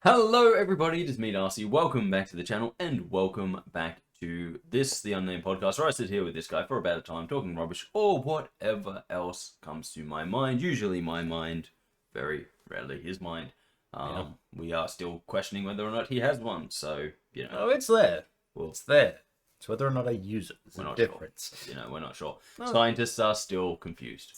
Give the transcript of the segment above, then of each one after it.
Hello everybody, it is me Darcy. Welcome back to the channel and welcome back to the Unnamed Podcast, where I sit here with this guy for about a time talking rubbish or whatever else comes to my mind. Usually my mind, very rarely his mind. We are still questioning whether or not he has one, so, you know. Oh, it's there. Well, It's there. It's whether or not I use it. It's we're a not difference. sure. You know, we're not sure. Oh. Scientists are still confused.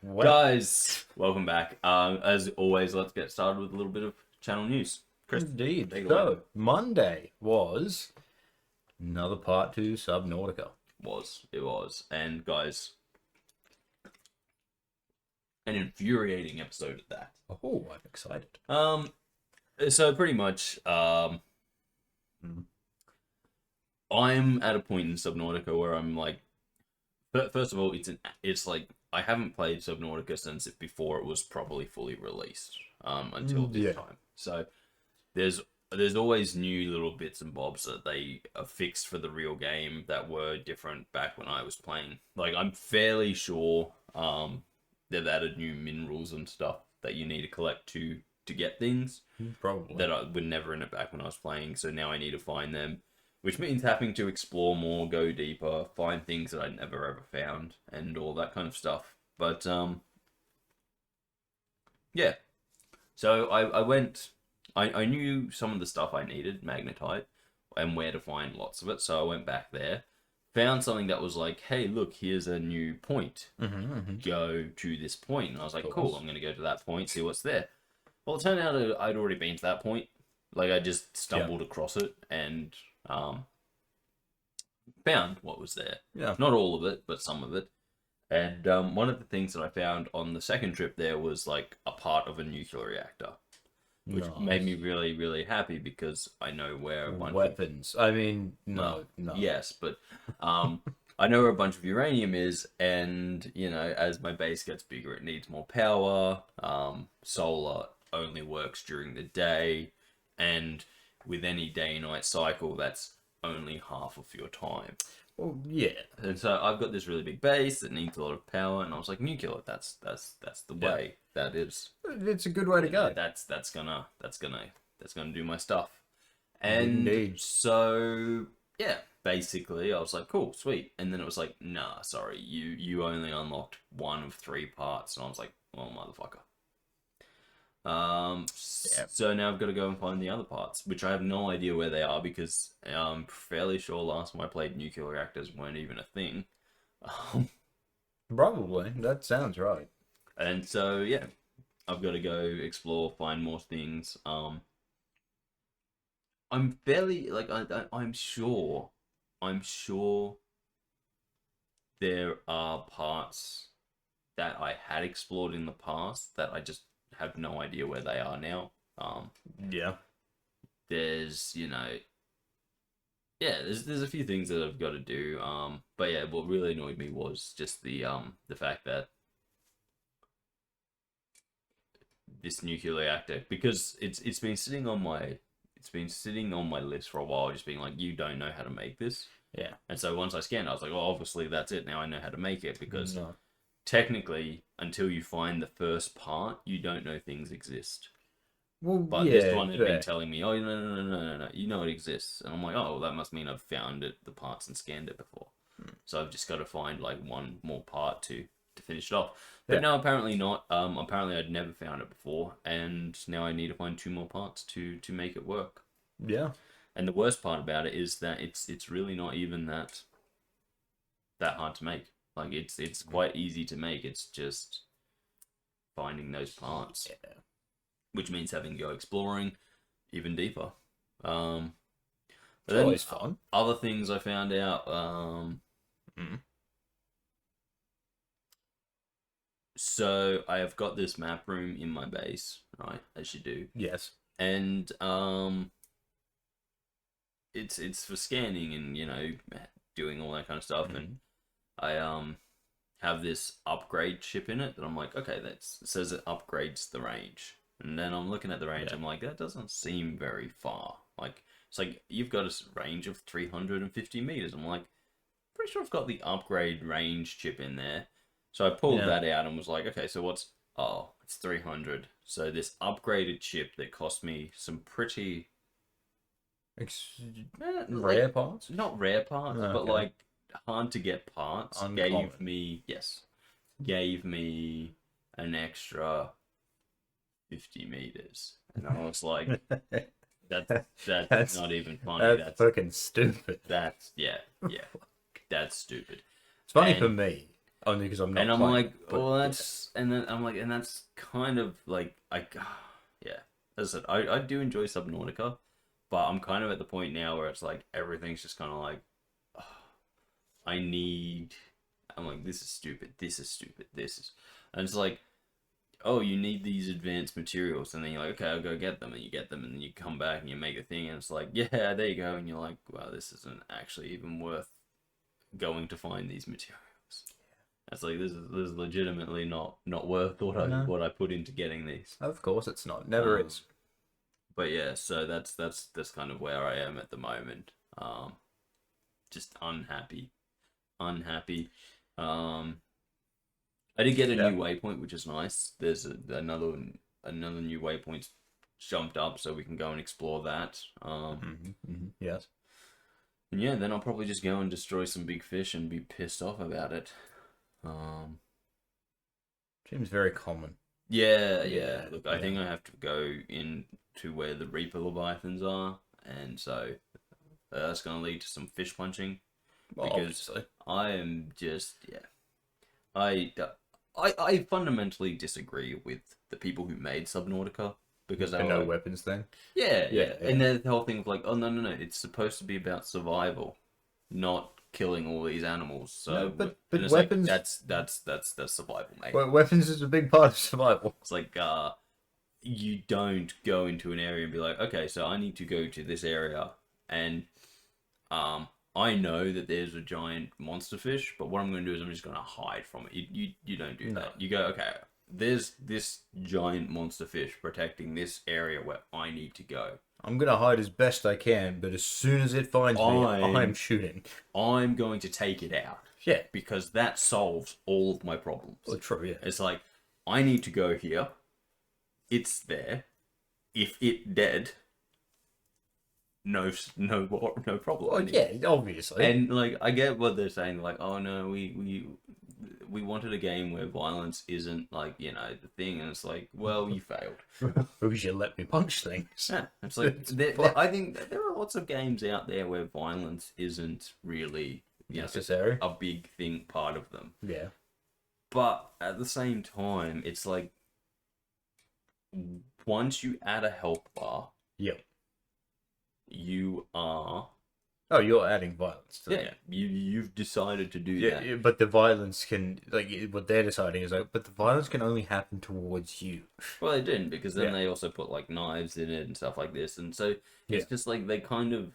Well, Guys, welcome back. As always, let's get started with a little bit of channel news. Kris, indeed. take it So, away. Monday was another part 2 Subnautica. It was. And guys, an infuriating episode at that. Oh, I'm excited. So pretty much, I'm at a point in Subnautica where I'm like, first of all, it's like, I haven't played Subnautica since before it was probably fully released, until this time. So there's always new little bits and bobs that they fixed for the real game that were different back when I was playing. Like, I'm fairly sure they've added new minerals and stuff that you need to collect to get things. Probably. That were never in it back when I was playing, so now I need to find them. Which means having to explore more, go deeper, find things that I'd never ever found, and all that kind of stuff. But, yeah. So I knew some of the stuff I needed, magnetite, and where to find lots of it, so I went back there. Found something that was like, hey, look, here's a new point. Go to this point. And I was like, cool, I'm going to go to that point, see what's there. Well, it turned out I'd already been to that point. Like, I just stumbled across it and found what was there. Yeah. Not all of it, but some of it. And one of the things that I found on the second trip there was like a part of a nuclear reactor, which made me really, really happy because I know where a bunch weapons. I mean, no. Yes, but I know where a bunch of uranium is, and you know, as my base gets bigger, it needs more power. Solar only works during the day, and with any day-night cycle, that's only half of your time. Well, yeah. And so I've got this really big base that needs a lot of power, and I was like, nuclear, that's the way. That is. It's a good way to go. That's gonna do my stuff. And Indeed. so yeah, basically I was like, cool, sweet. And then it was like, nah, sorry, you only unlocked one of 3 parts, and I was like, well, motherfucker. So now I've got to go and find the other parts, which I have no idea where they are because I'm fairly sure last time I played nuclear reactors weren't even a thing. Probably. That sounds right. And so yeah, I've got to go explore, find more things. I'm fairly like I'm sure there are parts that I had explored in the past that I just have no idea where they are now. Yeah. There's, you know, yeah, there's a few things that I've got to do. But yeah, what really annoyed me was just the fact that this nuclear reactor, because it's been sitting on my list for a while, just being like, you don't know how to make this. Yeah. And so once I scanned, I was like, well, obviously that's it. Now I know how to make it, because technically, until you find the first part, you don't know things exist. Well, But this one had been telling me, oh, no, you know it exists. And I'm like, oh, well, that must mean I've found the parts and scanned it before. So I've just got to find like one more part to finish it off. But no, apparently not. Apparently I'd never found it before, and now I need to find 2 more parts to make it work. Yeah. And the worst part about it is that it's really not even that hard to make. Like, it's quite easy to make. It's just finding those parts. Yeah. Which means having to go exploring even deeper. It's always fun. Other things I found out. So I have got this map room in my base, right? As you do. Yes. And it's for scanning and, you know, doing all that kind of stuff. And I have this upgrade chip in it that I'm like, okay, it says it upgrades the range. And then I'm looking at the range, I'm like, that doesn't seem very far. Like, it's like, you've got a range of 350 meters. I'm like, pretty sure I've got the upgrade range chip in there. So I pulled that out and was like, okay, so what's oh, it's 300. So this upgraded chip that cost me some pretty Rare parts? not rare parts, Oh, but okay. like hard to get parts, Uncommon. gave me an extra 50 meters, and I was like, that's not even funny. That's fucking stupid. That's that's stupid. It's funny And- for me, only because I'm not. And I'm playing like, it, but, well, that's, and then I'm like, and that's kind of like, yeah. As I said, I do enjoy Subnautica, but I'm kind of at the point now where it's like everything's just kind of like, oh, I'm like, this is stupid, and it's like, oh, you need these advanced materials, and then you're like, okay, I'll go get them, and you get them, and then you come back and you make a thing, and it's like, yeah, there you go, and you're like, wow, this isn't actually even worth going to find these materials. It's like this is legitimately not worth what I put into getting these. Of course, it's not. Never is. But yeah, so that's kind of where I am at the moment. Just unhappy. I did get a new waypoint, which is nice. There's another new waypoint jumped up, so we can go and explore that. Yes. And yeah, then I'll probably just go and destroy some big fish and be pissed off about it. Seems very common. Yeah. Look, I think I have to go into where the Reaper Leviathans are, and so that's going to lead to some fish punching. Well, Because obviously. I am just, I fundamentally disagree with the people who made Subnautica, because they The were no like, weapons thing. yeah. And then the whole thing of like, oh no, it's supposed to be about survival, not killing all these animals. So, No, but and it's weapons- like, that's survival, mate. Well, weapons is a big part of survival. It's like, you don't go into an area and be like, okay, so I need to go to this area, and I know that there's a giant monster fish, but what I'm going to do is I'm just going to hide from it. You don't do that. You go, okay, there's this giant monster fish protecting this area where I need to go. I'm gonna hide as best I can, but as soon as it finds me, I'm shooting. I'm going to take it out. Yeah. Because that solves all of my problems. Well, true, yeah. It's like, I need to go here. It's there. If it dead, no problem. Well, yeah, obviously. And like, I get what they're saying. Like, oh no, we wanted a game where violence isn't like, the thing, and it's like, well, you failed. Because you let me punch things. Yeah, it's like I think there are lots of games out there where violence isn't really necessary. a big thing, part of them. Yeah. But at the same time, it's like, once you add a health bar, Yep. you are. Oh, you're adding violence to Yeah, you've decided to do that. Yeah, but the violence can, like, what they're deciding is like, but the violence can only happen towards you. Well, they didn't, because then they also put like knives in it and stuff like this, and so it's just like they kind of,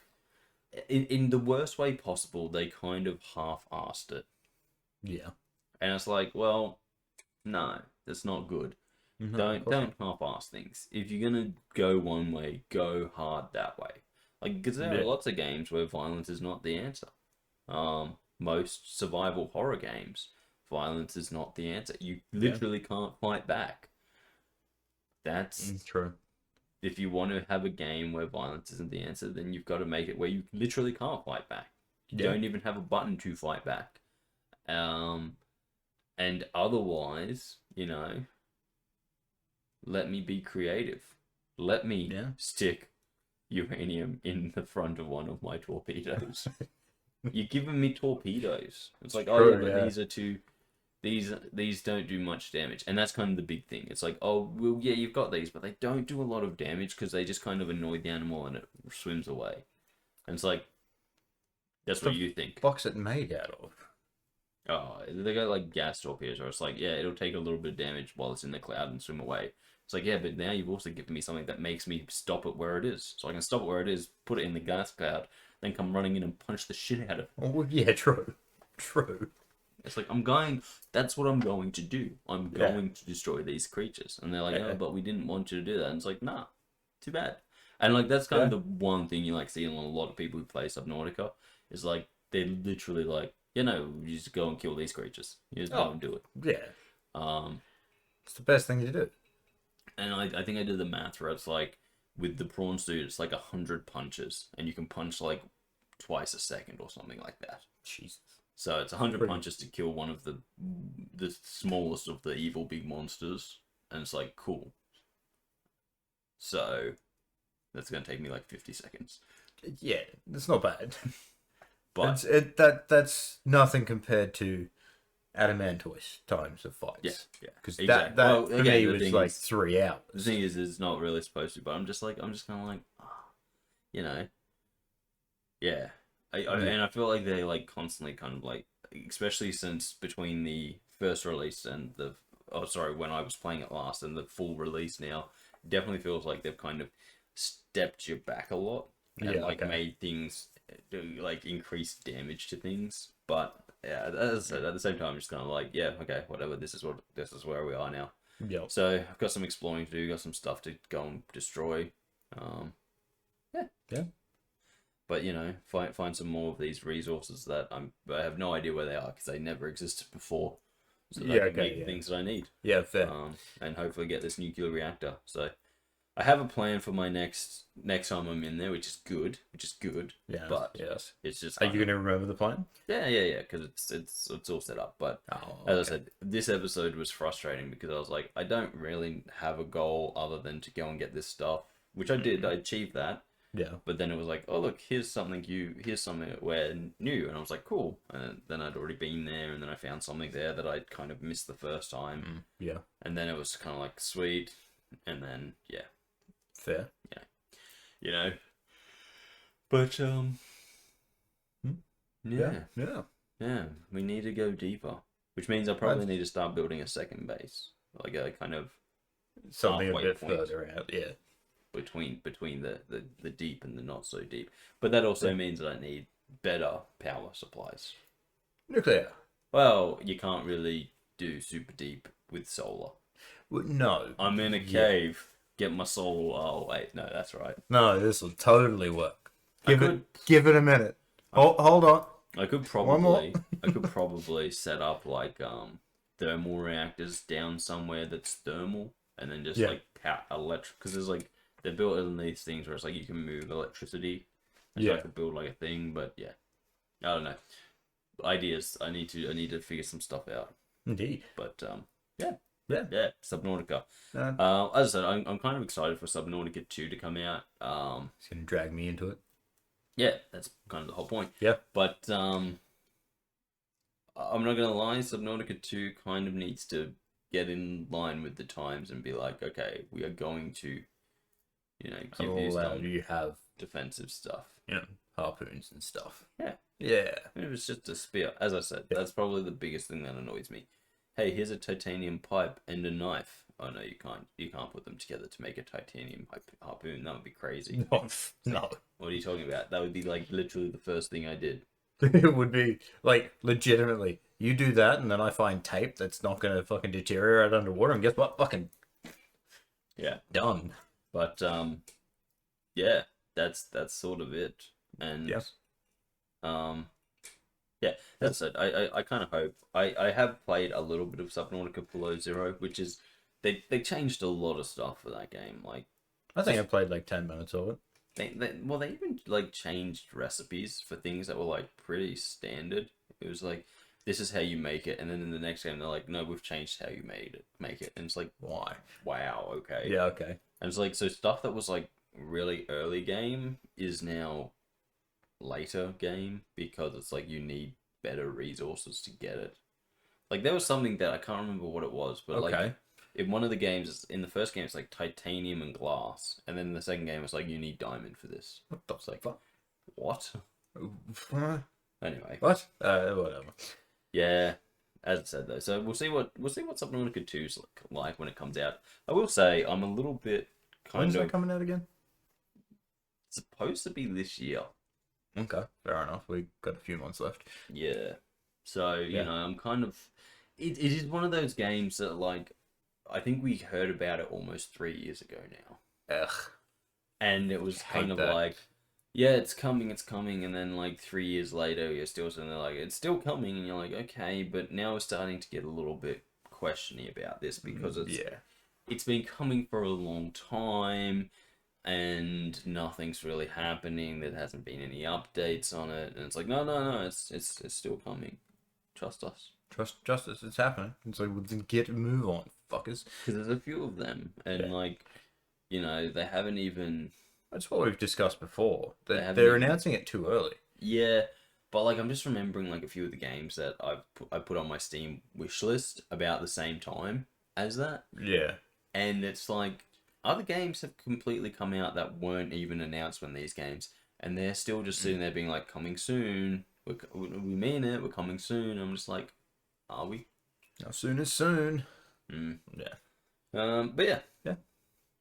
in the worst way possible, they kind of half-assed it. Yeah. And it's like, well, no, that's not good. No, don't half-ass things. If you're gonna go one way, go hard that way. Like, because there are lots of games where violence is not the answer. Most survival horror games, violence is not the answer. You literally can't fight back. That's true. If you want to have a game where violence isn't the answer, then you've got to make it where you literally can't fight back. You don't even have a button to fight back. And otherwise, let me be creative. Let me stick uranium in the front of one of my torpedoes. You're giving me torpedoes. It's like, true, but these are too. These don't do much damage, and that's kind of the big thing. It's like, oh, well, yeah, you've got these, but they don't do a lot of damage because they just kind of annoy the animal and it swims away. And it's like, that's what you think. What's it made out of? Oh, they got like gas torpedoes, or it's like, yeah, it'll take a little bit of damage while it's in the cloud and swim away. It's like, yeah, but now you've also given me something that makes me stop it where it is. So I can stop it where it is, put it in the gas cloud, then come running in and punch the shit out of it. Oh, yeah, true. True. It's like, that's what I'm going to do. I'm going to destroy these creatures. And they're like, oh, but we didn't want you to do that. And it's like, nah, too bad. And like, that's kind of the one thing you like see in a lot of people who play Subnautica, is like, they're literally like, you just go and kill these creatures. You just go and do it. Yeah. It's the best thing to do. And I think I did the math where it's like, with the prawn suit, it's like 100 punches, and you can punch like twice a second or something like that. Jesus. So it's 100 punches to kill one of the smallest of the evil big monsters, and it's like, cool. So that's gonna take me like 50 seconds. Yeah, it's not bad. But that's nothing compared to Adamantoise times of fights. Yeah. Because Exactly. that Well, for me was like 3 hours. The thing is, it's not really supposed to, but I'm just kind of like, you know, yeah. And I feel like they like constantly kind of like, especially since between the first release and when I was playing it last and the full release now, definitely feels like they've kind of stepped you back a lot and made things like increase damage to things. But yeah, as I said, at the same time, I'm just kind of like, yeah, okay, whatever. This is where we are now. Yeah. So I've got some exploring to do, got some stuff to go and destroy. Yeah. But you know, find some more of these resources that I have no idea where they are because they never existed before. So that I can make the things that I need. Yeah, fair. And hopefully get this nuclear reactor. So I have a plan for my next time I'm in there, which is good. Yeah. But yes. it's just. Are you gonna remember the plan? Yeah. Because it's all set up. But as I said, this episode was frustrating because I was like, I don't really have a goal other than to go and get this stuff, which I did. I achieved that. Yeah. But then it was like, oh look, here's something where new, and I was like, cool. And then I'd already been there, and then I found something there that I'd kind of missed the first time. Yeah. And then it was kind of like sweet, and then yeah. Fair. Yeah. You know. But Yeah. We need to go deeper, which means I probably need to start building a second base, like a kind of something a bit further out. Yeah. Between the deep and the not so deep. But that also means that I need better power supplies. Nuclear. Well, you can't really do super deep with solar. Well, no. I'm in a cave. Get my solar. Oh wait, no, that's right. No, this will totally work. Give it a minute. Hold on. I could probably set up like thermal reactors down somewhere that's thermal, and then just like power electric, because there's like. They're built in these things where it's like you can move electricity. So I could build like a thing, but yeah, I don't know. Ideas. I need to figure some stuff out. Indeed. But yeah. Subnautica. As I said, I'm kind of excited for Subnautica 2 to come out. It's gonna drag me into it. Yeah, that's kind of the whole point. Yeah. But I'm not gonna lie, Subnautica 2 kind of needs to get in line with the times and be like, okay, we are going to. You know, give you some have defensive stuff. Yeah, harpoons and stuff. Yeah. It was just a spear. As I said, that's probably the biggest thing that annoys me. Hey, here's a titanium pipe and a knife. Oh no, you can't. You can't put them together to make a titanium harpoon. That would be crazy. No. What are you talking about? That would be like literally the first thing I did. It would be like legitimately. You do that, and then I find tape that's not gonna fucking deteriorate underwater, and guess what? Fucking done. But yeah, that's sort of it. And that's it. I kind of hope I have played a little bit of Subnautica Below Zero, which is they changed a lot of stuff for that game. Like I think I played like 10 minutes of it. They even like changed recipes for things that were like pretty standard. It was like, this is how you make it, and then in the next game they're like, no, we've changed how you make it, and it's like, why? Wow, okay. Yeah, okay. And it's like, so stuff that was like really early game is now later game because it's like you need better resources to get it. Like there was something that I can't remember what it was, but like in one of the games, in the first game it's like titanium and glass, and then in the second game it's like you need diamond for this. What the fuck? What? Anyway. What? Whatever. Yeah. As I said though, so we'll see what Subnautica 2's like when it comes out. I will say I'm a little bit When's that coming out again? It's supposed to be this year. Okay, fair enough. We got a few months left. Yeah. So you know, I'm kind of. It is one of those games that like, I think we heard about it almost 3 years ago now. Ugh. And it was kind of like, yeah, it's coming, and then like 3 years later, you're still sitting there like, it's still coming, and you're like, okay, but now we're starting to get a little bit questiony about this because Yeah. it's been coming for a long time and nothing's really happening. There hasn't been any updates on it, and it's like no, it's still coming. Trust us. Trust justice. It's happening. It's like, well, then get a move on, fuckers. Because there's a few of them, and like, you know, they haven't even. That's what we've discussed before. haven't They're even- announcing it too early. Yeah, but like I'm just remembering like a few of the games that I put on my Steam wish list about the same time as that, Yeah. and it's like other games have completely come out that weren't even announced when these games, and they're still just sitting there being like coming soon. We mean it. We're coming soon. I'm just like, are we? As soon as soon. Yeah. But yeah.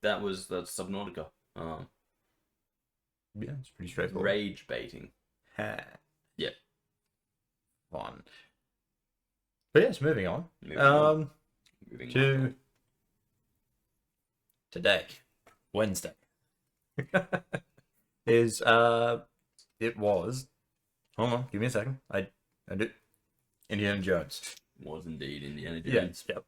That's Subnautica. Yeah, it's pretty straightforward. Rage baiting. Ha. Yeah. Fun. But yes, moving on. Moving on To today, Wednesday, is it was. Hold on, give me a second. I do. Indiana Jones. Was indeed Indiana Jones. Yep.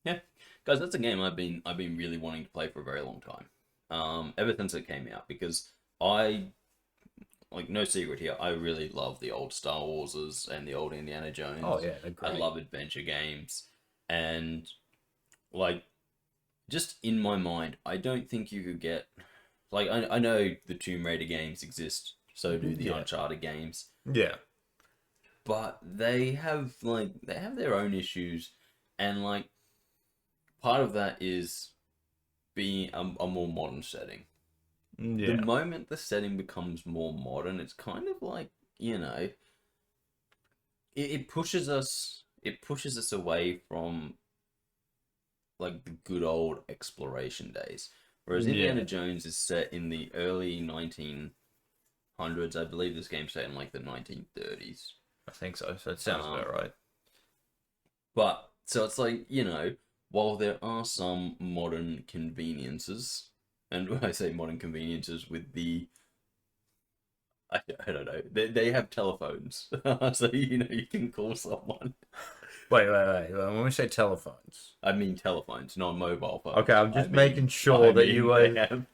Yeah, guys, that's a game I've been really wanting to play for a very long time. Ever since it came out, because no secret here, I really love the old Star Warses and the old Indiana Jones. Oh yeah, they're great. I love adventure games, and like, just in my mind, I don't think you could get like I know the Tomb Raider games exist, so do the Uncharted games. Yeah. But they have their own issues, and like part of that is being a more modern setting. Yeah. The moment the setting becomes more modern, it's kind of like, you know, it pushes us away from like the good old exploration days. Whereas Indiana Jones is set in the early 1900s. I believe this game's set in like the 1930s. I think so. So it sounds about right. But so it's like, you know, while there are some modern conveniences, and when I say modern conveniences with I don't know, they have telephones, so you know you can call someone. Wait. When we say telephones, I mean telephones, not mobile phones. okay, I'm just making sure that you are.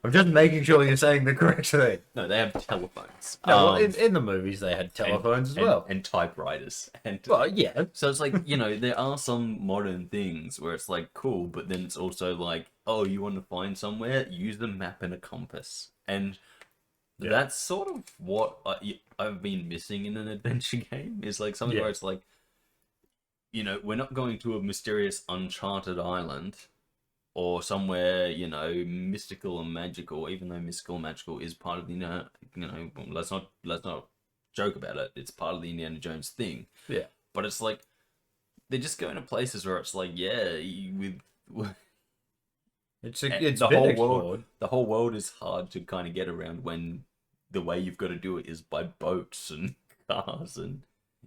I'm just making sure you're saying the correct thing. No, they have telephones. No, well, in the movies they had telephones as well, and typewriters, and well, yeah. so it's like, you know, there are some modern things where it's like cool, but then it's also like, oh, you want to find somewhere, use the map and a compass, and that's sort of what I've been missing in an adventure game. Is like something where it's like, you know, we're not going to a mysterious uncharted island or somewhere, you know, mystical and magical, even though mystical and magical is part of the, you know, let's not joke about it. It's part of the Indiana Jones thing. Yeah. But it's like, they're just going to places where it's like, It's the been whole explored. world. The whole world is hard to kind of get around when the way you've got to do it is by boats and cars, and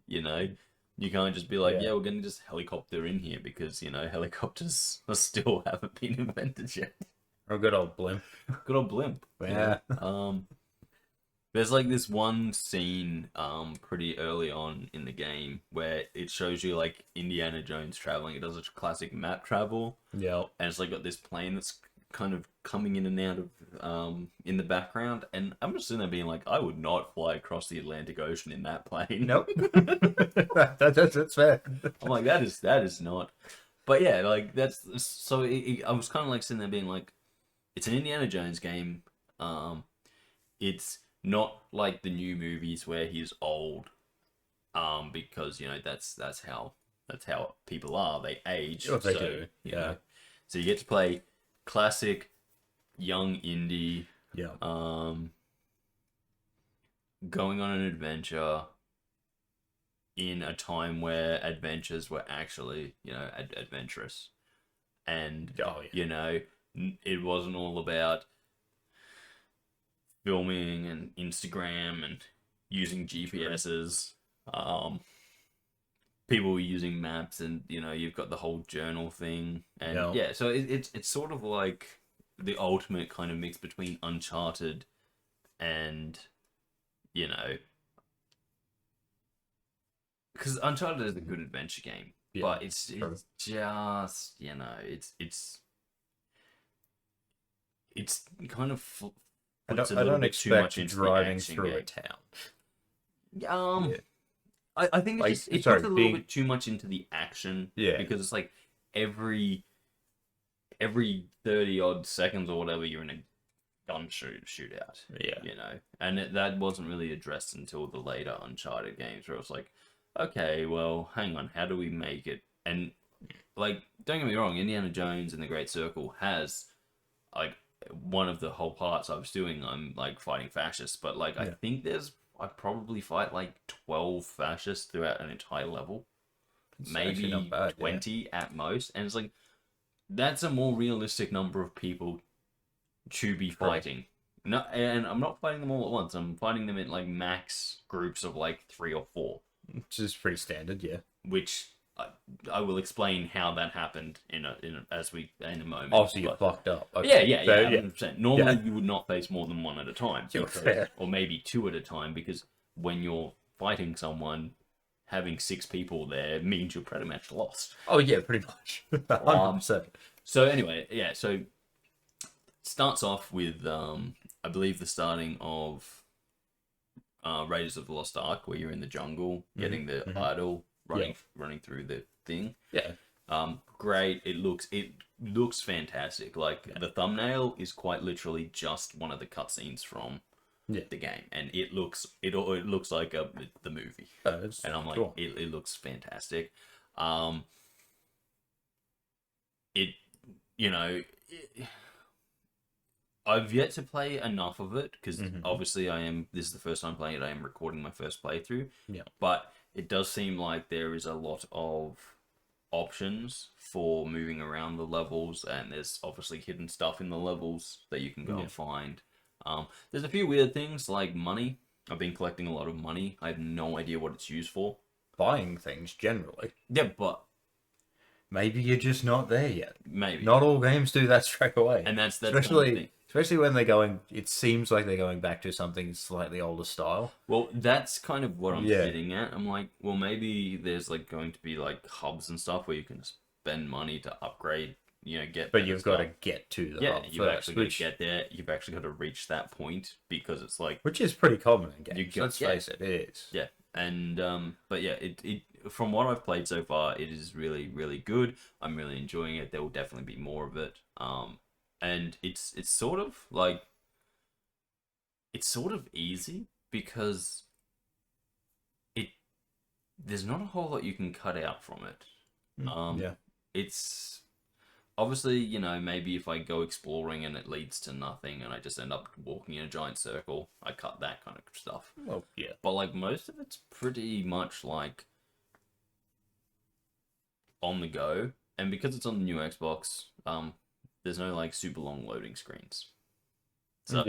you know, you can't just be like, we're gonna just helicopter in here because, you know, helicopters still haven't been invented yet. Oh, good old blimp. Good old blimp. Yeah. There's like this one scene pretty early on in the game where it shows you like Indiana Jones traveling. It does a classic map travel. Yeah. And it's like got this plane that's kind of coming in and out of in the background, and I'm just sitting there being like, I would not fly across the Atlantic Ocean in that plane. Nope. That's fair. I'm like, that is not. But yeah, like that's so. I was kind of like sitting there being like, it's an Indiana Jones game. It's not like the new movies where he's old. Because, you know, that's how people are. They age. Oh, they so, do. You know, so you get to play classic young indie. Yeah. Going on an adventure in a time where adventures were actually, you know, adventurous. And, you know, it wasn't all about filming and Instagram and using GPSs. People were using maps, and, you know, you've got the whole journal thing. And, so it's sort of like the ultimate kind of mix between Uncharted and, you know, because Uncharted is a good adventure game, Yeah, but it's true. just, it's kind of puts a I little don't bit too much expect into the driving action through a game. town. Yeah. I think Like, it's just, it sorry, puts a little bit too much into the action. Yeah. Because it's like every 30 odd seconds or whatever, you're in a gun shootout. Yeah. And that wasn't really addressed until the later Uncharted games, where it was like, okay, well, hang on, how do we make it? And like, don't get me wrong, Indiana Jones and the Great Circle has like one of the whole parts I was doing. I'm like fighting fascists, but like I think I probably fight like 12 fascists throughout an entire level, It's actually maybe not bad, 20 at most, and it's like that's a more realistic number of people to be fighting. No, and I'm not fighting them all at once. I'm fighting them in like max groups of like 3 or 4, which is pretty standard. Yeah. which I will explain how that happened in a moment. Obviously, you but, fucked up. Okay. yeah, So, 100%. Normally, you would not face more than one at a time, fair. or maybe 2 at a time, because when you're fighting someone, having 6 people there means you're pretty much lost. Oh yeah, pretty much. 100%. So anyway, yeah. So it starts off with I believe the starting of Raiders of the Lost Ark, where you're in the jungle getting the idol, running through the thing. Yeah. Great. It looks fantastic. Like the thumbnail is quite literally just one of the cutscenes from the game, and it looks like the movie. And I'm like, cool. it looks fantastic. I've yet to play enough of it because obviously this is the first time playing it. I am recording my first playthrough. Yeah. But it does seem like there is a lot of options for moving around the levels, and there's obviously hidden stuff in the levels that you can go and find. There's a few weird things like money. I've been collecting a lot of money. I have no idea what it's used for. Buying things generally. Yeah, but maybe you're just not there yet. Maybe not all games do that straight away, and that's especially when they're going. It seems like they're going back to something slightly older style. Well, that's kind of what I'm getting at. I'm like, well, maybe there's like going to be like hubs and stuff where you can spend money to upgrade. But you've got to get to the hub you've first, actually got to get there. You've actually got to reach that point because it's like, which is pretty common in games. Let's face it, it is. Yeah, and but yeah, it from what I've played so far, it is really, really good. I'm really enjoying it. There will definitely be more of it. And it's sort of like easy because there's not a whole lot you can cut out from it. It's obviously, maybe if I go exploring and it leads to nothing and I just end up walking in a giant circle, I cut that kind of stuff. Well, yeah. But like most of it's pretty much like on the go, and because it's on the new Xbox, there's no like super long loading screens. So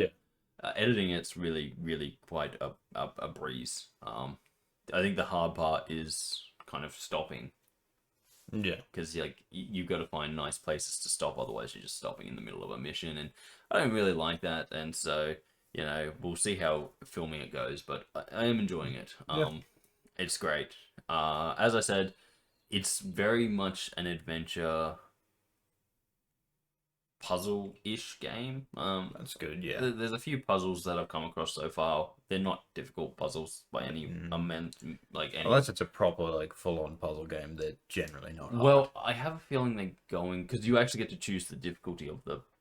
editing it's really, really quite a breeze. I think the hard part is kind of stopping. Yeah, because like you've got to find nice places to stop, otherwise you're just stopping in the middle of a mission, and I don't really like that. And so we'll see how filming it goes, but I am enjoying it. It's great. As I said, it's very much an adventure puzzle-ish game. That's good. Yeah, there's a few puzzles that I've come across so far. They're not difficult puzzles by any unless it's a proper like full-on puzzle game. They're generally not hard. Well, I have a feeling they're going because you actually get to choose the difficulty of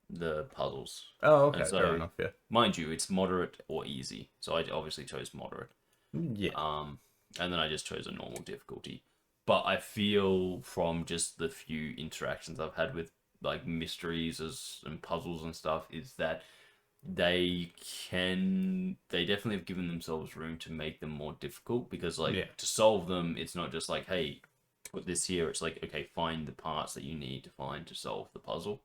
the puzzles. Oh, okay, so, fair enough. Yeah, mind you, it's moderate or easy. So I obviously chose moderate. Yeah. And then I just chose a normal difficulty. But I feel from just the few interactions I've had with like mysteries and puzzles and stuff is that they definitely have given themselves room to make them more difficult, because like to solve them, it's not just like, hey, put this here. It's like, okay, find the parts that you need to find to solve the puzzle.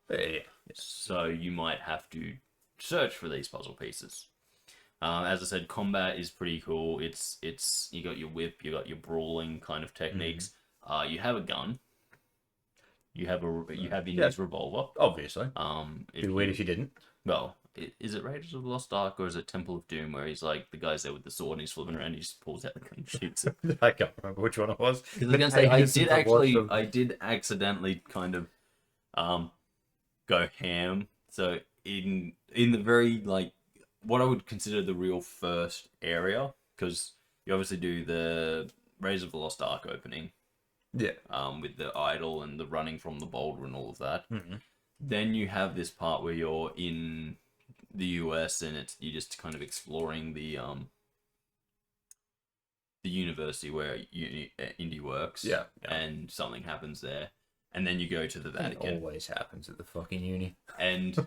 So you might have to search for these puzzle pieces. As I said, combat is pretty cool. It's you got your whip, you got your brawling kind of techniques. You have a gun. You have your revolver. Obviously. It'd be weird if you didn't. Well, is it Raiders of the Lost Ark or is it Temple of Doom where he's like the guy's there with the sword and he's flipping around and he just pulls out the gun and shoots it. I can't remember which one it was. Because I was gonna say I did accidentally kind of go ham. So in the very like what I would consider the real first area, because you obviously do the Raiders of the Lost Ark opening. Yeah. With the idol and the running from the boulder and all of that. Mm-hmm. Then you have this part where you're in the US and you're just kind of exploring the university where Indy works. Yeah. And something happens there. And then you go to the Vatican. It always happens at the fucking uni. And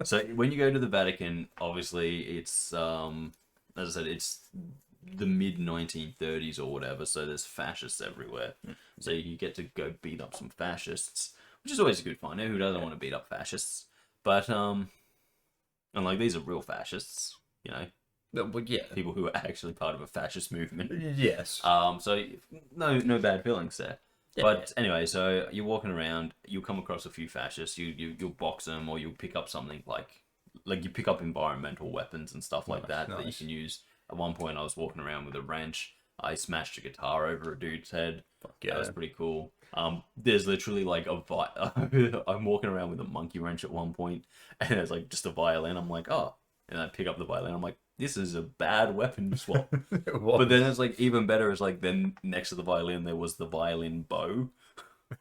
so when you go to the Vatican, obviously it's as I said, it's the mid 1930s or whatever, so there's fascists everywhere. So you get to go beat up some fascists, which is always a good fun. Who doesn't want to beat up fascists? But and like these are real fascists, you know. Well, yeah. People who are actually part of a fascist movement. Yes. So no bad feelings there. Yeah, But anyway, so you're walking around, you'll come across a few fascists, you'll box them, or you'll pick up something like you pick up environmental weapons and stuff like that you can use. At one point, I was walking around with a wrench. I smashed a guitar over a dude's head. Fuck yeah. That was pretty cool. There's literally like I'm walking around with a monkey wrench at one point, and there's like just a violin. I'm like, oh, and I pick up the violin. I'm like, this is a bad weapon swap. But then it's like even better is like then next to the violin there was the violin bow.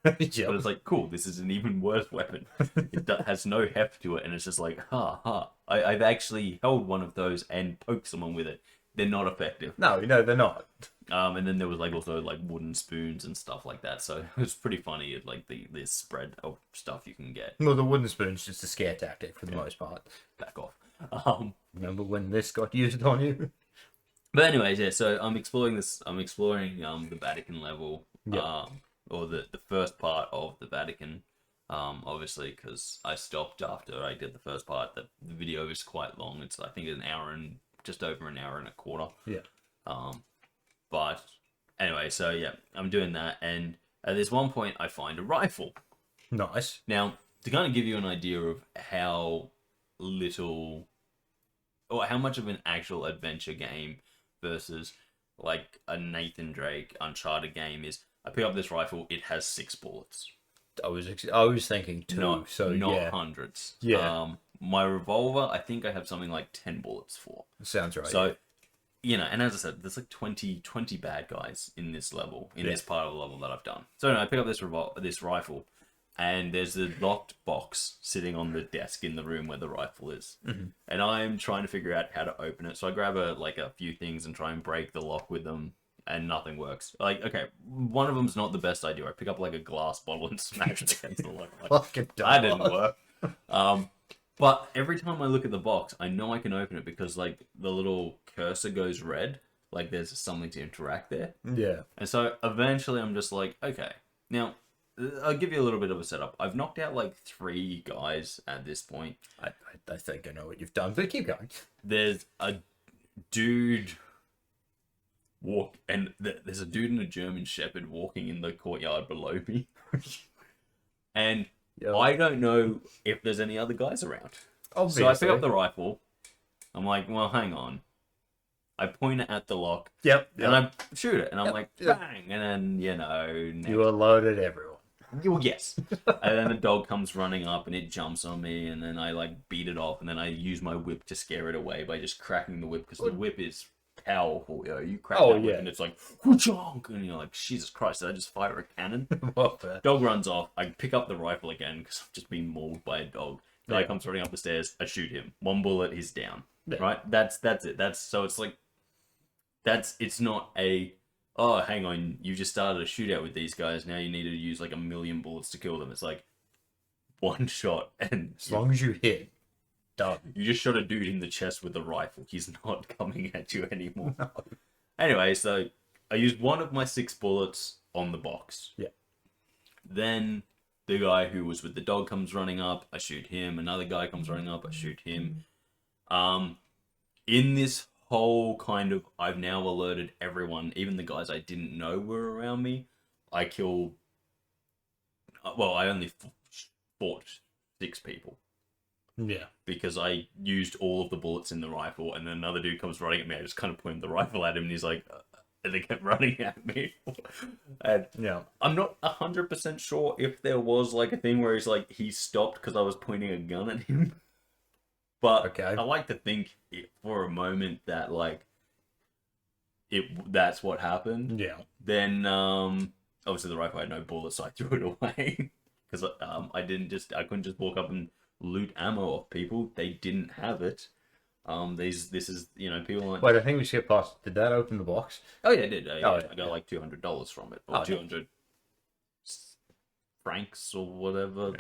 But it's like, cool, this is an even worse weapon. It has no heft to it, and it's just like, I've actually held one of those and poked someone with it. They're not effective. No, they're not. And then there was like also like wooden spoons and stuff like that. So it was pretty funny, like this spread of stuff you can get. Well, the wooden spoon's just a scare tactic for the most part. Back off. Remember when this got used on you? But anyways, yeah. So I'm exploring the Vatican level. Yeah. Or the first part of the Vatican. Obviously, because I stopped after I did the first part. The video is quite long. It's I think just over an hour and a quarter. Yeah. But anyway, so yeah, I'm doing that, and at this one point, I find a rifle. Nice. Now, to kind of give you an idea of how little, or how much of an actual adventure game versus like a Nathan Drake Uncharted game is, I pick up this rifle. It has 6 bullets. I was thinking 2. Not hundreds. Yeah. My revolver, I think I have something like 10 bullets for. Sounds right. So, you know, and as I said, there's like 20 bad guys in this level, this part of the level that I've done. So I pick up this rifle, and there's a locked box sitting on the desk in the room where the rifle is. Mm-hmm. And I'm trying to figure out how to open it. So I grab a few things and try and break the lock with them, and nothing works. Like, okay, one of them's not the best idea. I pick up like a glass bottle and smash it against the lock. Like, that didn't work. But every time I look at the box, I know I can open it because like the little cursor goes red. Like there's something to interact there. Yeah. And so eventually I'm just like, okay. Now, I'll give you a little bit of a setup. I've knocked out like 3 guys at this point. I think I know what you've done, but keep going. There's a dude there's a dude and a German Shepherd walking in the courtyard below me. And I don't know if there's any other guys around. Obviously. So I pick up the rifle. I'm like, well, hang on. I point it at the lock. Yep. And I shoot it. And I'm like, bang. And then, you know. You are loaded everyone. Well, yes. And then the dog comes running up and it jumps on me. And then I like beat it off. And then I use my whip to scare it away by just cracking the whip. Because the whip is powerful. You know, you crack that whip and it's like, whoo-chonk. And you're like, Jesus Christ, did I just fire a cannon? Dog runs off. I pick up the rifle again because I've just been mauled by a dog. Guy comes running up the stairs. I shoot him. 1 bullet, he's down. Yeah. Right? That's it. So it's like, it's not a, oh, hang on, you just started a shootout with these guys. Now you need to use like 1,000,000 bullets to kill them. It's like 1 shot, and as long as you hit, done. You just shot a dude in the chest with a rifle. He's not coming at you anymore. No. Anyway, so I used 1 of my 6 bullets on the box. Yeah. Then the guy who was with the dog comes running up. I shoot him. Another guy comes running up. I shoot him. In this whole kind of, I've now alerted everyone, even the guys I didn't know were around me. I only fought 6 people. Yeah. because I used all of the bullets in the rifle, and then another dude comes running at me. I just kind of pointed the rifle at him, and he's like, and they kept running at me. And Yeah. I'm not 100% sure if there was like a thing where he's like he stopped because I was pointing a gun at him, but Okay. I like to think for a moment that like that's what happened. Yeah. Then obviously the rifle had no bullets, so I threw it away because I couldn't just walk up and loot ammo off people. They didn't have it. This is people like. Wait, I think we skipped past. Did that open the box? Oh yeah, I did. I got yeah. like $200 from it, or 200 francs or whatever.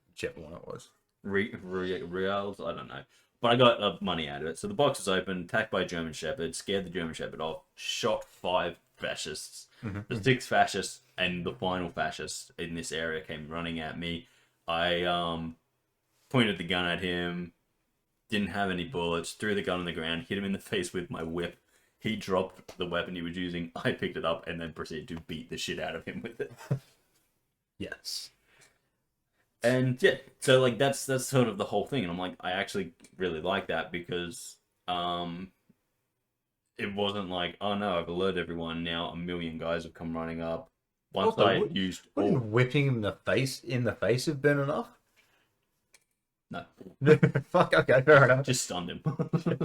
Whichever one it was. Reals, I don't know. But I got money out of it. So the box was open, attacked by a German Shepherd, scared the German Shepherd off, shot 5 fascists. The 6th fascist and the final fascist in this area came running at me. I pointed the gun at him, didn't have any bullets, threw the gun on the ground, hit him in the face with my whip. He dropped the weapon he was using, I picked it up, and then proceeded to beat the shit out of him with it. Yes. And yeah, so like that's sort of the whole thing, and I'm like, I actually really like that because it wasn't like, oh no, I've alerted everyone, now a million guys have come running up. Once Also, I used all... Wouldn't whipping him in the face have been enough? No. Fuck, okay, fair enough. Just stunned him.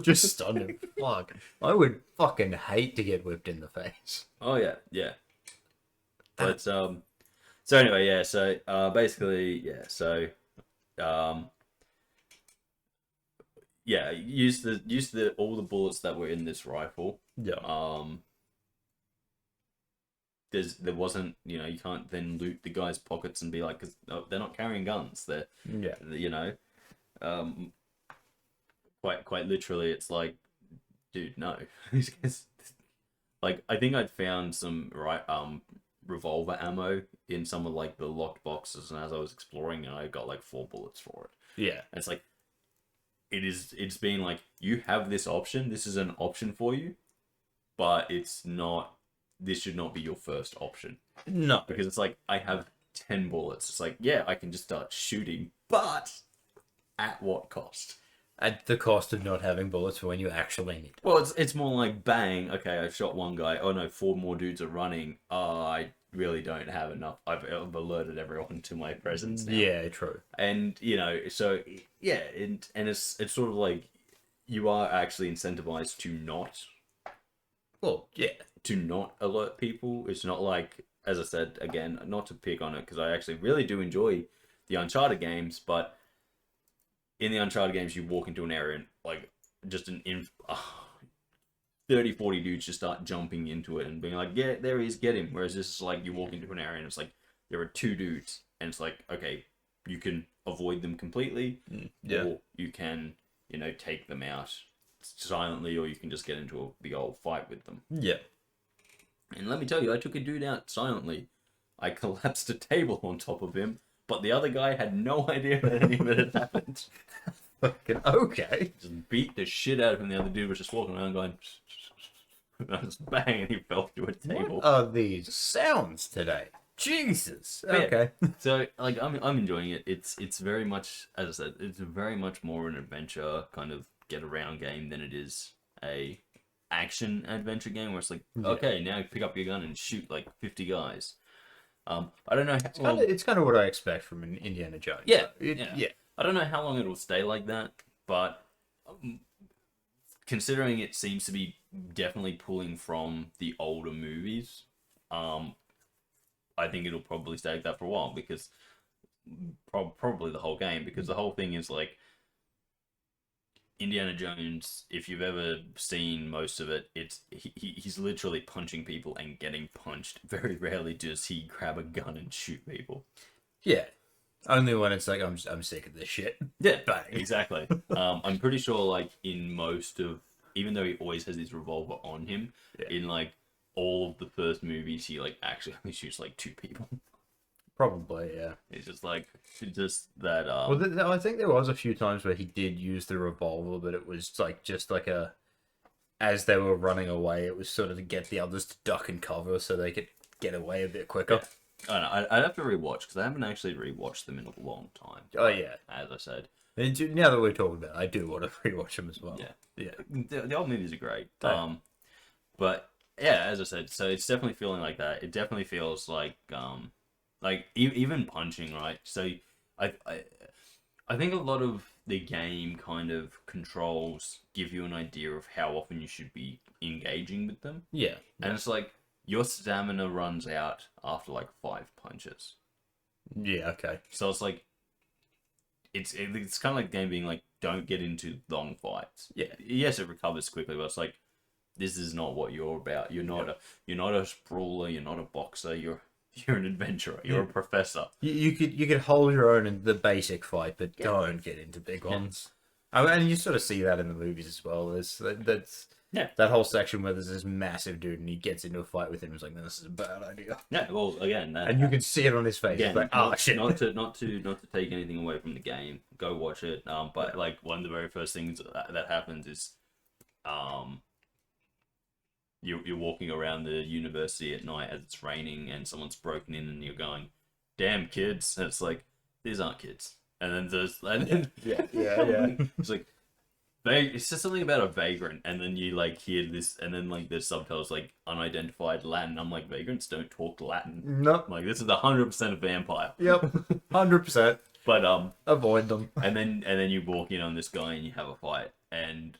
Just stunned him. Fuck. I would fucking hate to get whipped in the face. Oh yeah, yeah. But so anyway, yeah, so basically, yeah, so yeah, use the all the bullets that were in this rifle. Yeah. There wasn't, you can't then loot the guy's pockets and be like, because they're not carrying guns. They're, quite literally, it's like, dude, no. Like, I think I'd found some revolver ammo in some of like the locked boxes, and as I was exploring, I got like 4 bullets for it. Yeah. And it's like, it's been like, you have this option. This is an option for you, but it's not. This should not be your first option. No. Because it's like, I have 10 bullets. It's like, yeah, I can just start shooting, but at what cost? At the cost of not having bullets for when you actually need them. Well, it's more like, bang, okay, I've shot one guy. Oh no, 4 more dudes are running. Oh, I really don't have enough. I've alerted everyone to my presence now. Yeah, true. And, so, yeah, and it's sort of like, you are actually incentivized to not... Well, yeah. To not alert people. It's not like, as I said, again, not to pick on it, because I actually really do enjoy the Uncharted games, but in the Uncharted games, you walk into an area and, like, just 30, 40 dudes just start jumping into it and being like, yeah, there he is, get him. Whereas this is like, you walk into an area and it's like, there are 2 dudes, and it's like, okay, you can avoid them completely, or you can, take them out silently, or you can just get into a big old fight with them. Yeah. And let me tell you, I took a dude out silently. I collapsed a table on top of him, but the other guy had no idea that any of it had happened. Fucking okay. Just beat the shit out of him. The other dude was just walking around going, just bang, and he fell through a table. What are these sounds today? Jesus. But okay. Yeah, so like I'm enjoying it. It's very much, as I said, it's very much more an adventure kind of get around game than it is a action adventure game where it's like, okay, now pick up your gun and shoot like 50 guys. I don't know. It's kind of what I expect from an Indiana Jones. Yeah, yeah. I don't know how long it'll stay like that, but considering it seems to be definitely pulling from the older movies, I think it'll probably stay like that for a while, because probably the whole game, because the whole thing is like, Indiana Jones, if you've ever seen most of it, he's literally punching people and getting punched. Very rarely does he grab a gun and shoot people. Yeah. Only when it's like, I'm sick of this shit. Yeah, bang. Exactly. I'm pretty sure, like, in most of... Even though he always has his revolver on him, in, like, all of the first movies, he, like, actually only shoots, like, 2 people. Probably, yeah. It's just like, that. Well, I think there was a few times where he did use the revolver, but it was like just like as they were running away, it was sort of to get the others to duck and cover so they could get away a bit quicker. Yeah. I don't know, I'd have to rewatch, because I haven't actually rewatched them in a long time. Oh yeah, as I said. And now that we're talking about it, I do want to rewatch them as well. Yeah. The old movies are great. Oh. But yeah, as I said, so it's definitely feeling like that. It definitely feels like even punching, right? So I think a lot of the game kind of controls give you an idea of how often you should be engaging with them. Yeah. And it's like your stamina runs out after like 5 punches. Yeah, okay. So it's like it's kind of like the game being like, don't get into long fights. Yeah. Yes, it recovers quickly, but it's like, this is not what you're about. You're not a brawler. You're not a boxer. You're an adventurer. You're a professor. You could hold your own in the basic fight, but don't get into big ones. And you sort of see that in the movies as well. That's that whole section where there's this massive dude and he gets into a fight with him. He's like, "No, this is a bad idea." Yeah, well, again, and you can see it on his face. Again, It's like, "Oh shit!" Not to take anything away from the game. Go watch it. But like one of the very first things that happens is, you're walking around the university at night as it's raining and someone's broken in and you're going, "Damn kids!" And it's like, these aren't kids. And then there's yeah. It's like it's just something about a vagrant, and then you like hear this, and then like there's subtitles like unidentified Latin. I'm like, vagrants don't talk Latin. Nope. Like this is 100% a vampire. Yep. 100%. But avoid them. and then you walk in on this guy and you have a fight, and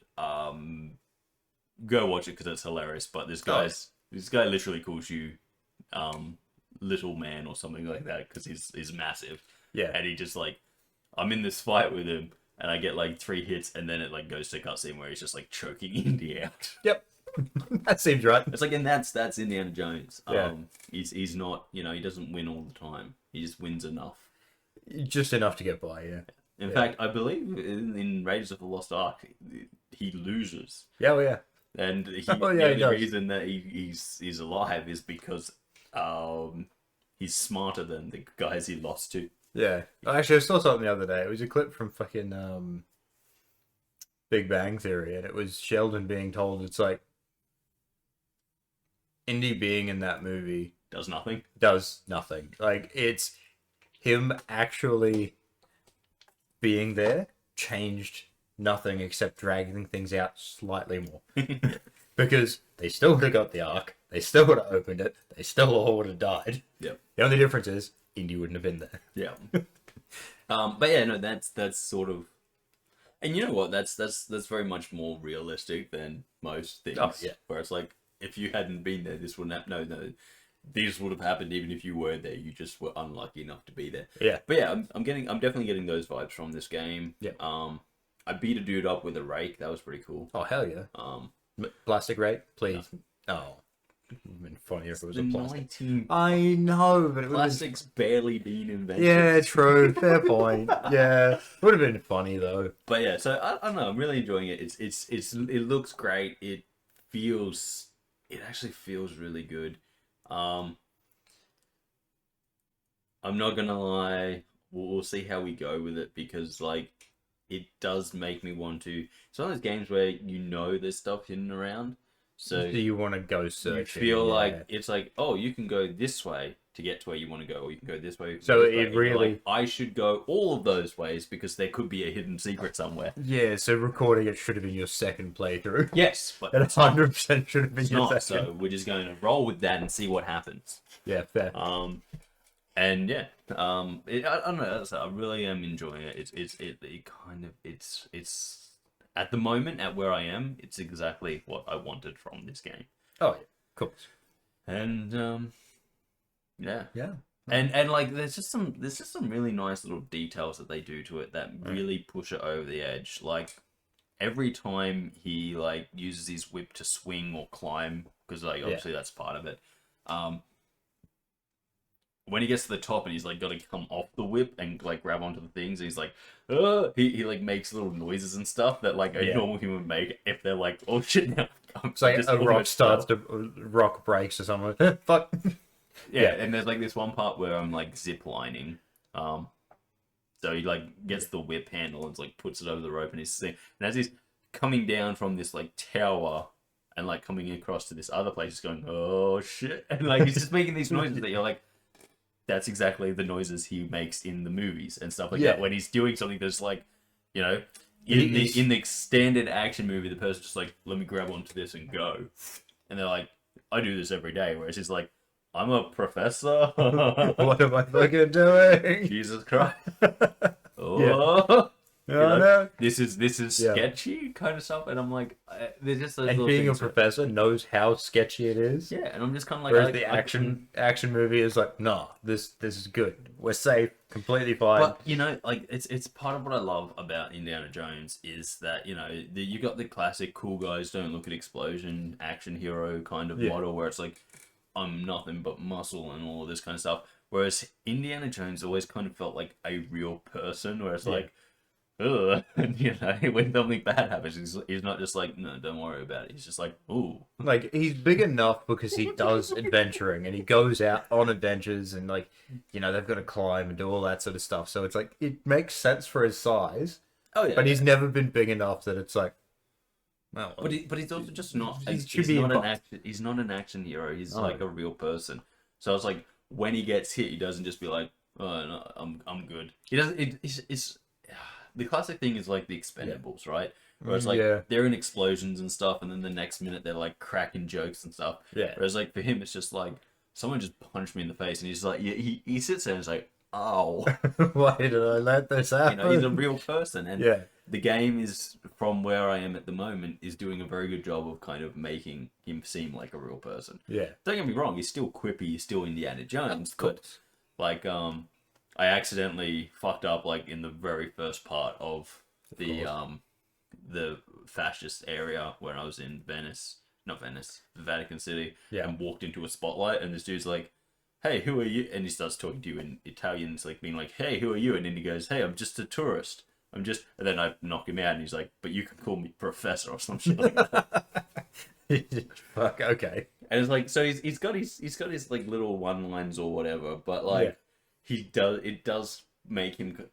go watch it because it's hilarious. But this guy literally calls you little man or something like that because he's massive. Yeah. And he just like, I'm in this fight with him and I get like 3 hits and then it like goes to a cutscene where he's just like choking Indy out. Yep. That seems right. It's like, and that's Indiana Jones. Yeah. He's not, he doesn't win all the time. He just wins enough. Just enough to get by, yeah. In fact, I believe in Raiders of the Lost Ark, he loses. Yeah, well, yeah. And the only reason that he's alive is because he's smarter than the guys he lost to. Yeah. Actually, I saw something the other day. It was a clip from fucking Big Bang Theory, and it was Sheldon being told it's like Indy being in that movie does nothing. Like, it's him actually being there changed nothing except dragging things out slightly more. Because they still would have got the Ark, they still would have opened it, they still all would have died. Yep. The only difference is Indy wouldn't have been there. Yeah. But yeah, no, that's sort of, and you know what? That's very much more realistic than most things. Oh, yeah. Where it's like, if you hadn't been there, this wouldn't have. No, these would have happened even if you were there. You just were unlucky enough to be there. Yeah. But yeah, I'm definitely getting those vibes from this game. Yeah. I beat a dude up with a rake. That was pretty cool. Oh hell yeah. Plastic rake, please. No. Oh. It would have been funnier if it was a plastic. I know, but it would Plastic's barely been invented. Yeah, true. Fair point. Yeah, would have been funny though. But yeah, so I don't know. I'm really enjoying it. It looks great. It actually feels really good. I'm not gonna lie. We'll see how we go with it because like it does make me want to. It's one of those games where there's stuff hidden around. So you want to go searching. You feel like it's like, oh, you can go this way to get to where you want to go, or you can go this way. So this way. it really, like, I should go all of those ways because there could be a hidden secret somewhere. Yeah. So recording it should have been your second playthrough. Yes, but it 100% should have been your not. second. So we're just going to roll with that and see what happens. Yeah, fair. And yeah, I don't know. I really am enjoying it. It's at the moment at where I am, it's exactly what I wanted from this game. Oh yeah, cool. And yeah. Okay. And like there's just some really nice little details that they do to it that really push it over the edge. Like every time he like uses his whip to swing or climb, because like obviously that's part of it. When he gets to the top and he's like got to come off the whip and like grab onto the things, and he's like, he like makes little noises and stuff that like a normal human would make if they're like, oh shit, now it's like a rock starts to rock breaks or something. Fuck. Yeah, and there's like this one part where I'm like zip lining. So he like gets the whip handle and like puts it over the rope and he's and as he's coming down from this like tower and like coming across to this other place, he's going, oh shit, and like he's just making these noises that you're like, that's exactly the noises he makes in the movies and stuff like that when he's doing something that's like You know, in the standard action movie, the person's just like, let me grab onto this and go, and they're like, I do this every day. Whereas he's like, I'm a professor. What am I fucking doing? Jesus Christ. Yeah. You know, no. this is sketchy kind of stuff, and I'm like, there's just those little being a things professor knows how sketchy it is. yeah, and I'm just kind of like, Whereas the action movie is like, nah, this is good. We're safe, completely fine. But you know, like it's part of what I love about Indiana Jones is that you know you got the classic cool guys don't look at explosion action hero kind of model where it's like I'm nothing but muscle and all of this kind of stuff. Whereas Indiana Jones always kind of felt like a real person, where it's like. Ugh. And, you know, when something bad happens, he's not just like, no, don't worry about it. He's just like, ooh. Like, he's big enough because he does adventuring and he goes out on adventures and, like, you know, they've got to climb and do all that sort of stuff. So it's like, it makes sense for his size. Oh, yeah. But he's never been big enough that it's like, well. But he's also just not, he's not an action hero. He's like a real person. So it's like, when he gets hit, he doesn't just be like, oh, no, I'm good. He doesn't, it's the classic thing is like the Expendables, right? Where it's like they're in explosions and stuff, and then the next minute they're like cracking jokes and stuff. Yeah. Whereas like for him, it's just like someone just punched me in the face, and he's like, he sits there and he's like, oh, why did I let this happen? You know, he's a real person, and the game is from where I am at the moment is doing a very good job of kind of making him seem like a real person. Yeah. Don't get me wrong, he's still quippy, he's still Indiana Jones, but like I accidentally fucked up like in the very first part of the fascist area when I was in Vatican City, and walked into a spotlight, and this dude's like, "Hey, who are you?" And he starts talking to you in Italian. It's like being like, "Hey, who are you?" And then he goes, "Hey, I'm just a tourist. I'm just." And then I knock him out, and he's like, "But you can call me Professor or some shit like that." Fuck. Okay. And it's like, so he's got his like little one lines or whatever, but like. It does make him.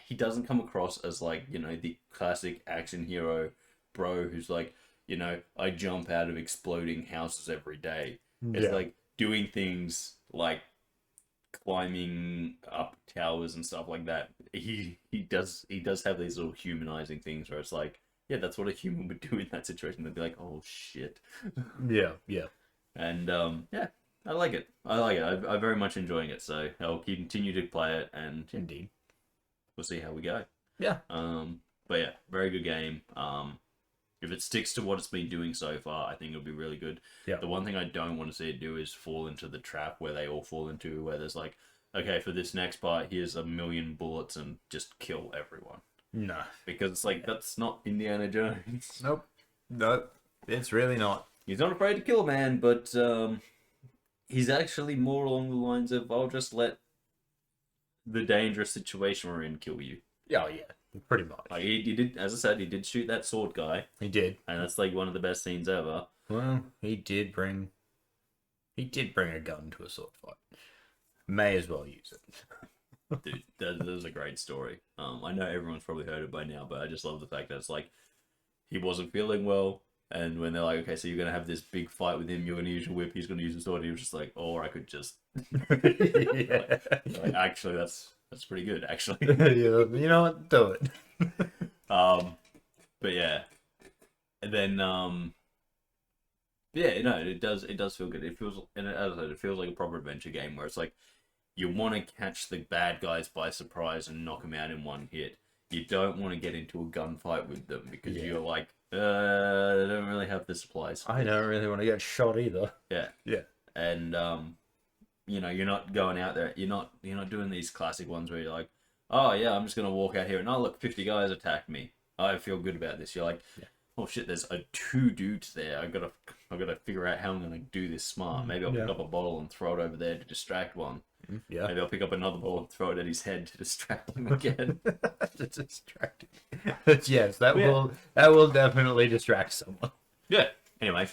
He doesn't come across as like, you know, the classic action hero bro who's like, you know, I jump out of exploding houses every day. It's like doing things like climbing up towers and stuff like that. He does have these little humanizing things where it's like, yeah, that's what a human would do in that situation. They'd be like, oh shit. Yeah. And I like it. I'm very much enjoying it, so I'll continue to play it, and indeed, we'll see how we go. Yeah. But yeah, very good game. If it sticks to what it's been doing so far, I think it'll be really good. Yeah. The one thing I don't want to see it do is fall into the trap where they all fall into, where there's like, okay, for this next part, here's 1,000,000 bullets and just kill everyone. No. Because it's like, that's not Indiana Jones. Nope, it's really not. He's not afraid to kill a man, but he's actually more along the lines of, I'll just let the dangerous situation we're in kill you. Oh, yeah. Pretty much. Like he did, as I said, he did shoot that sword guy. He did. And that's like one of the best scenes ever. Well, he did bring a gun to a sword fight. May as well use it. Dude, that was a great story. I know everyone's probably heard it by now, but I just love the fact that it's like, he wasn't feeling well. And when they're like, okay, so you're going to have this big fight with him, you're going to use your whip, he's going to use the sword, he was just like, oh, or I could just... like, actually, that's pretty good, actually. You know what? Do it. But yeah. And then, yeah, no, it does feel good. It feels, and as I said, it feels like a proper adventure game where it's like, you want to catch the bad guys by surprise and knock them out in one hit. You don't want to get into a gunfight with them because you're like, I don't really have the supplies. I don't really want to get shot either. Yeah. And you know, you're not going out there. You're not doing these classic ones where you're like, oh yeah, I'm just gonna walk out here and oh look, 50 guys attacked me. I feel good about this. You're like, oh shit, there's 2 dudes there. I gotta figure out how I'm gonna do this smart. Maybe I'll pick up a bottle and throw it over there to distract one. Yeah. Maybe I'll pick up another ball and throw it at his head to distract him again. To distract him. Yes, that will definitely distract someone. Yeah. Anyway,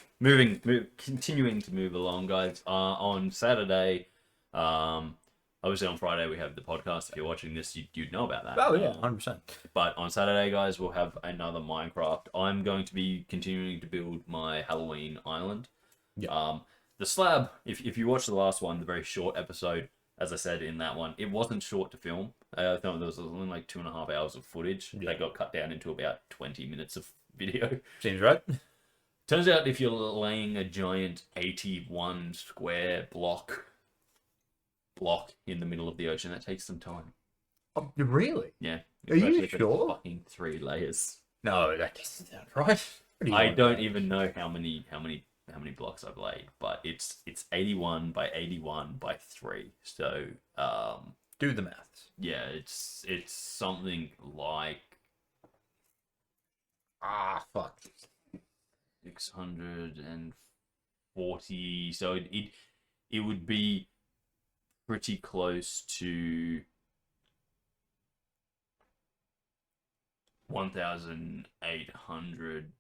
continuing to move along, guys. On Saturday, obviously on Friday we have the podcast. If you're watching this, you'd know about that. Oh yeah, 100%. But on Saturday, guys, we'll have another Minecraft. I'm going to be continuing to build my Halloween island. Yeah. The slab. If you watch the last one, the very short episode, as I said in that one, it wasn't short to film. I thought there was only like 2.5 hours of footage. That got cut down into about 20 minutes of video. Seems right. Turns out if you're laying a giant 81 square block in the middle of the ocean, that takes some time. Oh, really? Yeah. Are you Especially for sure? Fucking 3 layers. No, that doesn't sound right. I don't even know how many blocks I've laid, but it's 81 by 81 by 3. So do the maths. yeah, it's something like Fuck. 640. So it would be pretty close to 1,800.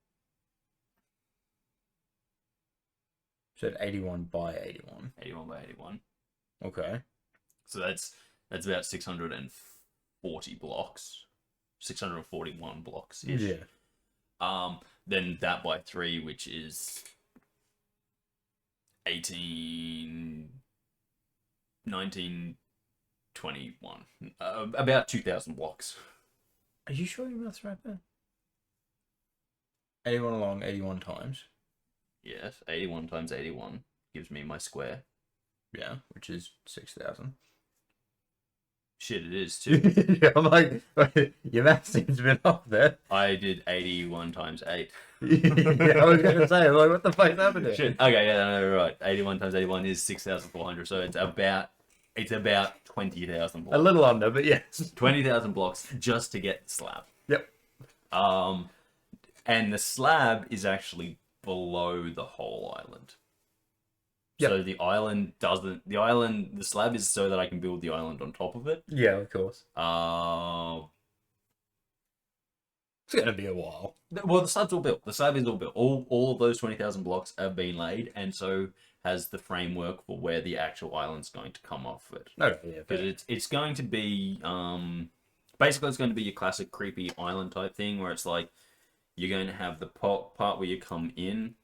So 81 by 81. 81 by 81. Okay. So that's about 640 blocks. 641 blocks ish. Yeah. Then that by 3, which is 1921. About 2,000 blocks. Are you sure your math's right there? 81 along 81 times. Yes, 81 times 81 gives me my square. Yeah, which is 6,000. Shit, it is too. Yeah, I'm like, your math seems a bit off there. I did 81 times 8. Yeah, I was going to say, like, what the fuck's happening? Shit. Okay, yeah, no, right. 81 times 81 is 6,400, so it's about 20,000 blocks. A little under, but yes. 20,000 blocks just to get the slab. Yep. And the slab is actually below the whole island. Yep. So the slab is so that I can build the island on top of it. Yeah, of course. It's going to be a while. Well, the slab's all built. The slab is all built. All of those 20,000 blocks have been laid, and so has the framework for where the actual island's going to come off it. Okay, yeah. Because it's going to be, basically it's going to be your classic creepy island type thing, where it's like, you're going to have the part where you come in,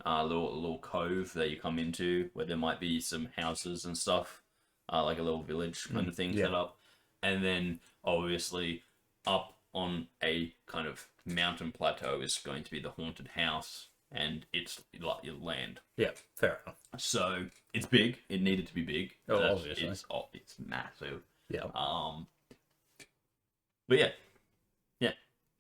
a little cove that you come into, where there might be some houses and stuff, like a little village kind of thing set up. And then, obviously, up on a kind of mountain plateau is going to be the haunted house, and it's like your land. Yeah, fair enough. So, it's big. It needed to be big. Oh, obviously. It's massive. Yeah. But yeah.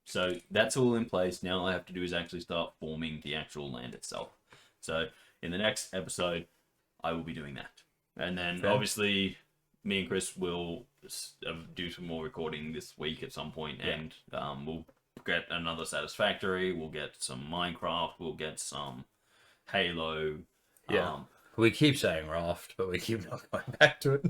So that's all in place. Now all I have to do is actually start forming the actual land itself. So in the next episode, I will be doing that. And then obviously me and Kris will do some more recording this week at some point, and we'll get another Satisfactory, we'll get some Minecraft, we'll get some Halo. Yeah. We keep saying Raft, but we keep not going back to it.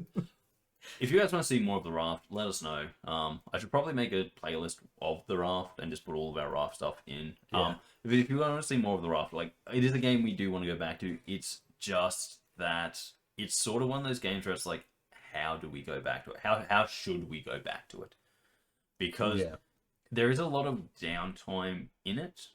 If you guys want to see more of the Raft, let us know. I should probably make a playlist of the Raft and just put all of our Raft stuff in. Yeah. If you want to see more of the Raft, like, it is a game we do want to go back to. It's just that it's sort of one of those games where it's like, how do we go back to it? How should we go back to it? Because there is a lot of downtime in it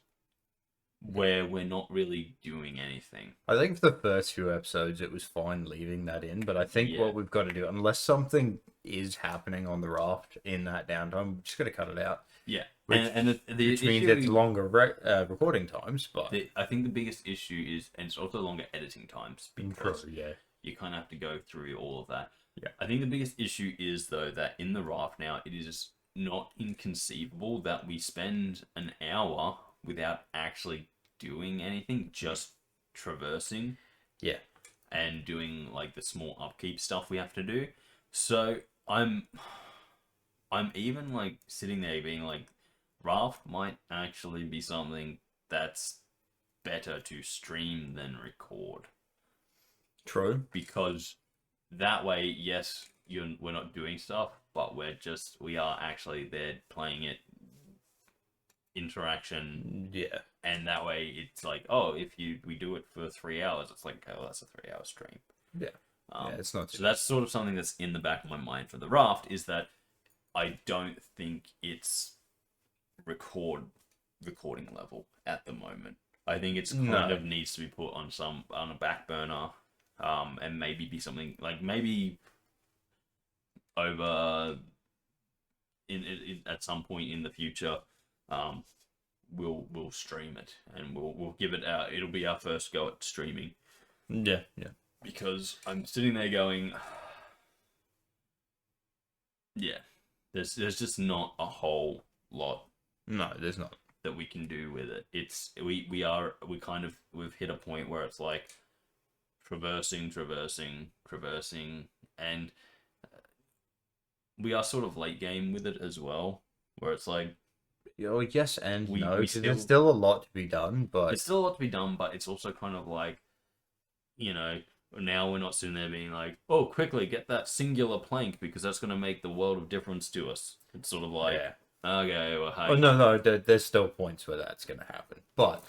where we're not really doing anything. I think for the first few episodes it was fine leaving that in, but I think what we've got to do, unless something is happening on the Raft in that downtime, we're just going to cut it out. Yeah. Which means it's longer recording times, but I think the biggest issue is, and it's also longer editing times, because you kind of have to go through all of that. Yeah. I think the biggest issue is, though, that in the Raft now, it is not inconceivable that we spend an hour without actually doing anything, just traversing. Yeah. And doing, like, the small upkeep stuff we have to do. So I'm even, like, sitting there being like, Raft might actually be something that's better to stream than record. True. Because that way, yes, we're not doing stuff, but we are actually there playing it, interaction. Yeah. And that way it's like, oh, if we do it for 3 hours, it's like, oh, that's a 3-hour stream. Yeah. It's not. So that's sort of something that's in the back of my mind for the Raft, is that I don't think it's recording level at the moment. I think it's kind of needs to be put on a back burner, and maybe be something like, maybe over in at some point in the future, we'll stream it, and we'll give it our. It'll be our first go at streaming. Yeah. Because I'm sitting there going, yeah, there's just not a whole lot. No, there's not. That we can do with it. It's we've hit a point where it's like traversing, and we are sort of late game with it as well, where it's like, Oh, yes and no, we because there's still a lot to be done, but it's still a lot to be done, but it's also kind of like, now we're not sitting there being like, oh, quickly get that singular plank because that's going to make the world of difference to us. It's sort of like, okay, well, hey. Oh, no, there's still points where that's going to happen, but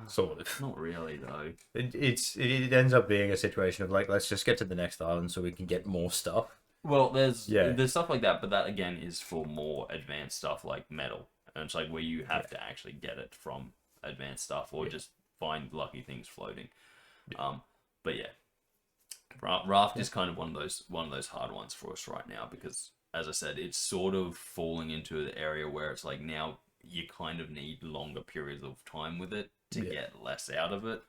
sort of. Not really, though. It ends up being a situation of like, let's just get to the next island so we can get more stuff. Well, there's stuff like that, but that again is for more advanced stuff like metal, and it's like where you have to actually get it from advanced stuff or just find lucky things floating. But yeah, Raft is kind of one of those hard ones for us right now because, as I said, it's sort of falling into the area where it's like now you kind of need longer periods of time with it to get less out of it,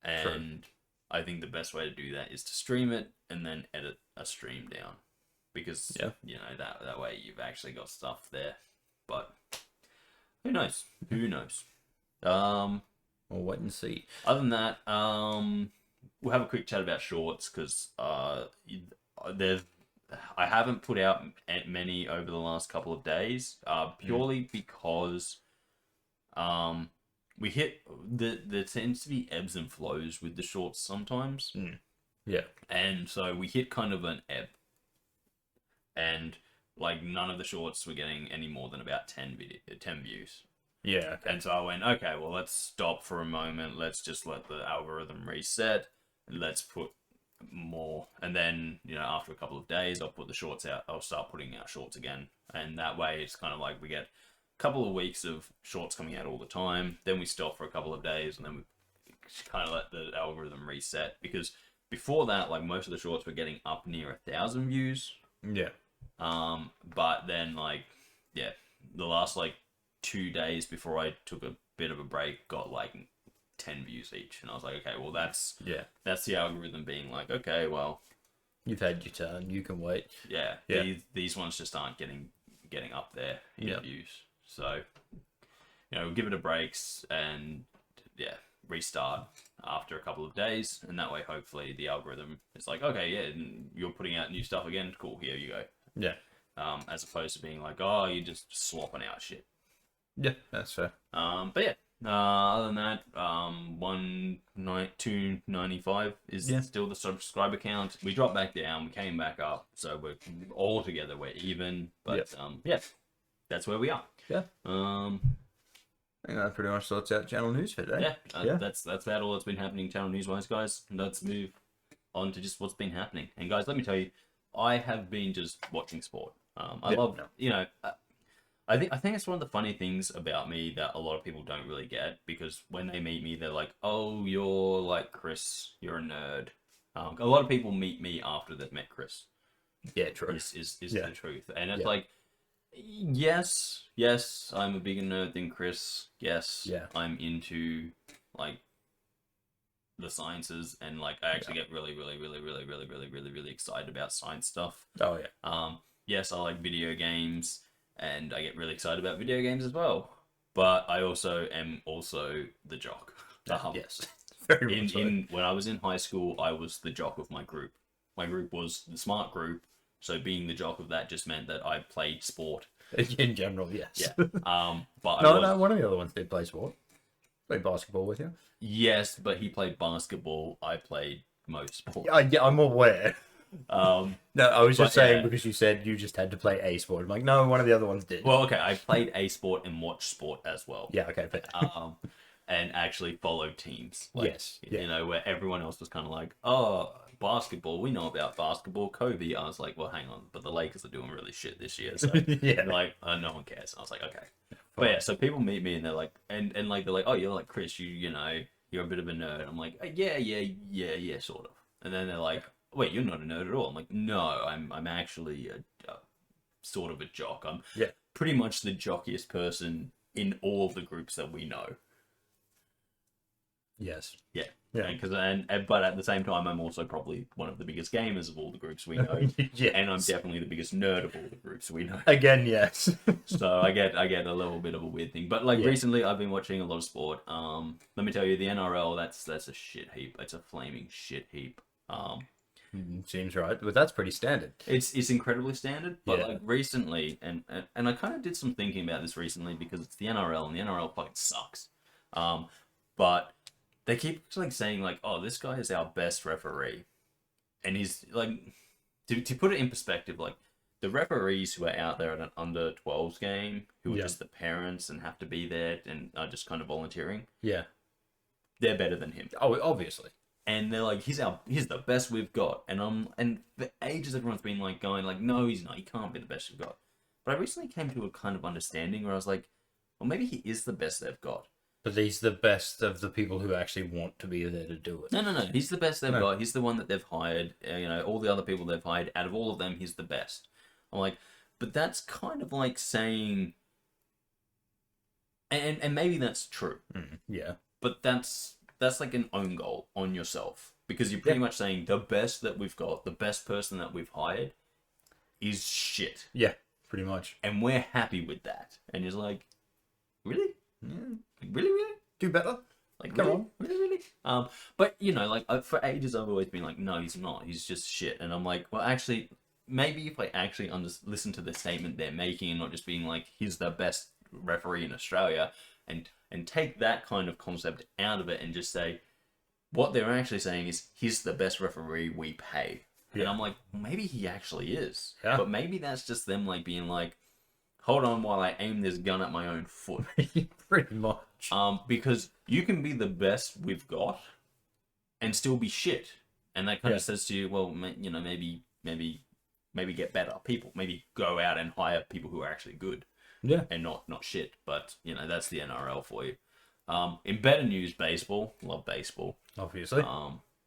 and True. I think the best way to do that is to stream it and then edit a stream down because that way you've actually got stuff there. But who knows? We'll wait and see. Other than that, we'll have a quick chat about shorts because I haven't put out many over the last couple of days, purely because we hit there tends to be ebbs and flows with the shorts sometimes. Yeah. And so we hit kind of an ebb. And like none of the shorts were getting any more than about 10 views. Yeah. Okay. And so I went, okay, well, let's stop for a moment. Let's just let the algorithm reset. Let's put more. And then, after a couple of days, I'll put the shorts out. I'll start putting out shorts again. And that way it's kind of like we get couple of weeks of shorts coming out all the time, then we stop for a couple of days, and then we kind of let the algorithm reset, because before that, like, most of the shorts were getting up near 1,000 views. But then the last 2 days before I took a bit of a break got 10 views each, and I was like, okay, well, that's the algorithm being like, okay, well, you've had your turn, you can wait. These ones just aren't getting up there in views. So, we'll give it a break and restart after a couple of days, and that way, hopefully, the algorithm is like, okay, you're putting out new stuff again. Cool, here you go. Yeah. As opposed to being like, oh, you're just swapping out shit. Yeah, that's fair. But yeah, other than that, 295 is still the subscriber count. We dropped back down, we came back up, so we're all together, we're even. But that's where we are. Yeah. I think that pretty much sorts out channel news for today. That's about all that's been happening channel news wise, guys. Let's move on to just what's been happening. And guys, let me tell you, I have been just watching sport. I love, I think it's one of the funny things about me that a lot of people don't really get, because when they meet me, they're like, oh, you're like Kris, you're a nerd. A lot of people meet me after they've met Kris. Yeah, true. Is the truth. And it's like, yes, I'm a bigger nerd than Kris. Yes, I'm into the sciences, and I actually get really excited about science stuff. Oh yeah. Yes, I like video games, and I get really excited about video games as well. But I also am the jock. Yes. Very much so. When I was in high school, I was the jock of my group. My group was the smart group. So being the jock of that just meant that I played sport. In general, yes. Yeah. But no, one of the other ones did play sport. Played basketball with you. Yes, but he played basketball. I played most sports. Yeah, I'm aware. No, I was just saying because you said you just had to play a sport. I'm like, no, one of the other ones did. Well, okay, I played a sport and watched sport as well. Yeah, okay. And actually followed teams. Yes. Where everyone else was kind of like, oh, basketball, we know about basketball. Kobe. I was like, well, hang on, but the Lakers are doing really shit this year. So no one cares. And I was like, okay. But yeah, so people meet me and they're like, and they're like, oh, you're like Kris, you're a bit of a nerd. I'm like, yeah, sort of. And then they're like, wait, you're not a nerd at all. I'm like, no, I'm actually a sort of a jock. I'm Yeah. pretty much the jockiest person in all of the groups that we know. Yes. Yeah. Yeah. But at the same time, I'm also probably one of the biggest gamers of all the groups we know. Yes. And I'm definitely the biggest nerd of all the groups we know. Again, yes. So I get a little bit of a weird thing. But like Yeah. recently I've been watching a lot of sport. Let me tell you, the NRL, that's a shit heap. It's a flaming shit heap. Seems right, but that's pretty standard. It's incredibly standard, but Yeah. like recently, and I kind of did some thinking about this recently because it's the NRL and the NRL fucking sucks. But they keep like saying like, oh, this guy is our best referee, and he's like, to put it in perspective, like the referees who are out there at an under 12s game, who are Yeah. just the parents and have to be there and are just kind of volunteering, Yeah. they're better than him. Oh, obviously. And they're like, he's the best we've got. And for ages everyone's been like going like, no, he's not. He can't be the best we've got. But I recently came to a kind of understanding where I was like, well, maybe he is the best they've got. But he's the best of the people who actually want to be there to do it. No. He's the best they've No. got. He's the one that they've hired. All the other people they've hired, out of all of them, he's the best. I'm like, but that's kind of like saying, and maybe that's true. Yeah. But that's like an own goal on yourself. Because you're pretty much saying the best that we've got, the best person that we've hired is shit. Yeah, pretty much. And we're happy with that. And he's like, really? Yeah. Like, really? Do better. Like, Come really? on. Really? But, like, for ages I've always been like, no, he's not. He's just shit. And I'm like, well, actually, maybe if I actually listen to the statement they're making and not just being like, he's the best referee in Australia, and take that kind of concept out of it and just say, what they're actually saying is, he's the best referee we pay. Yeah. And I'm like, well, maybe he actually is. Yeah. But maybe that's just them like being like, hold on while I aim this gun at my own foot. Pretty much. Because you can be the best we've got and still be shit. And that kind of says to you, well, maybe get better people. Maybe go out and hire people who are actually good. Yeah. And not shit. But, that's the NRL for you. In better news, baseball. Love baseball. Obviously.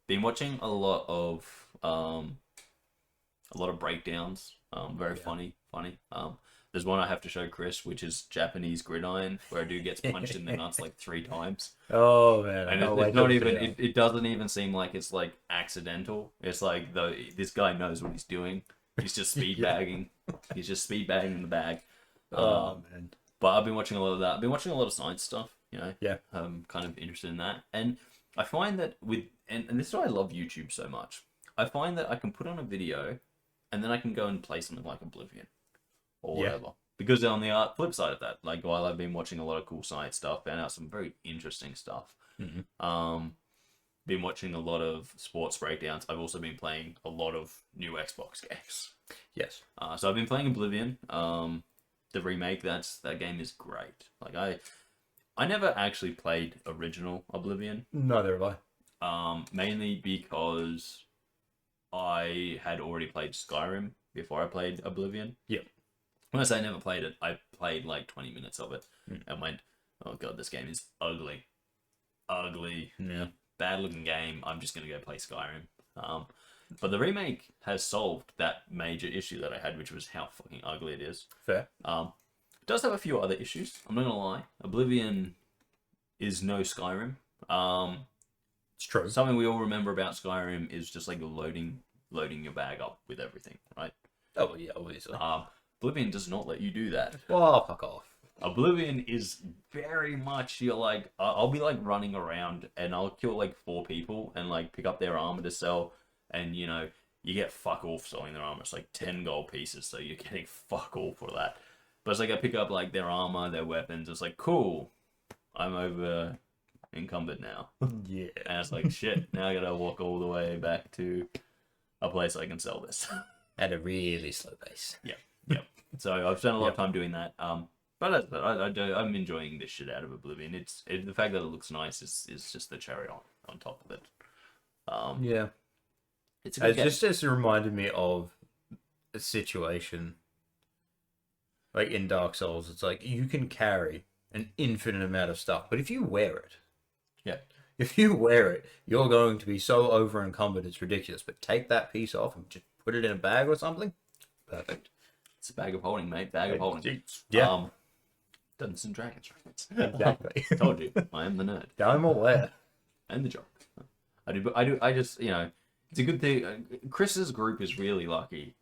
Been watching a lot of breakdowns. Very funny. There's one I have to show Kris, which is Japanese gridiron, where a dude gets punched in the nuts like 3 times. Oh man, And it's not even. It doesn't even seem like it's like accidental. It's like this guy knows what he's doing. He's just speed bagging. He's just speed bagging in the bag. Oh man. But I've been watching a lot of that. I've been watching a lot of science stuff. Yeah. I'm kind of interested in that, and I find that and this is why I love YouTube so much. I find that I can put on a video, and then I can go and play something like Oblivion, or whatever. Because on the flip side of that, like while I've been watching a lot of cool science stuff, found out some very interesting stuff. Been watching a lot of sports breakdowns. I've also been playing a lot of new Xbox games. Yes. So I've been playing Oblivion. The remake, that game is great. Like I never actually played original Oblivion. Neither have I. Mainly because I had already played Skyrim before I played Oblivion. Yep. When I say I never played it, I played like 20 minutes of it and went, oh god, this game is ugly. Ugly. Yeah. Bad looking game. I'm just going to go play Skyrim. But the remake has solved that major issue that I had, which was how fucking ugly it is. Fair. It does have a few other issues. I'm not gonna lie. Oblivion is no Skyrim. It's true. Something we all remember about Skyrim is just like loading your bag up with everything, right? Oh yeah, obviously. Oblivion does not let you do that. Well, fuck off. Oblivion is very much, you're like, I'll be like running around and I'll kill like 4 people and like pick up their armor to sell, and you get fuck all for selling their armor. It's like 10 gold pieces, so you're getting fuck all for that. But it's like I pick up like their armor, their weapons. It's like, cool, I'm over encumbered now. Yeah. And it's like, shit, now I gotta walk all the way back to a place I can sell this. At a really slow pace. Yep. So I've spent a lot of time doing that. But I'm enjoying this shit out of Oblivion. The fact that it looks nice is just the cherry on top of it. Yeah. It's a good game. Just reminded me of a situation like in Dark Souls. It's like you can carry an infinite amount of stuff, but if you wear it, Yeah. If you wear it, you're going to be so over encumbered, it's ridiculous. But take that piece off and just put it in a bag or something. Perfect. It's a bag of holding, mate. Bag of holding. Yeah. Dungeons and Dragons reference. Exactly. Told you, I am the nerd. I'm aware. And the jock. I just, it's a good thing. Chris's group is really lucky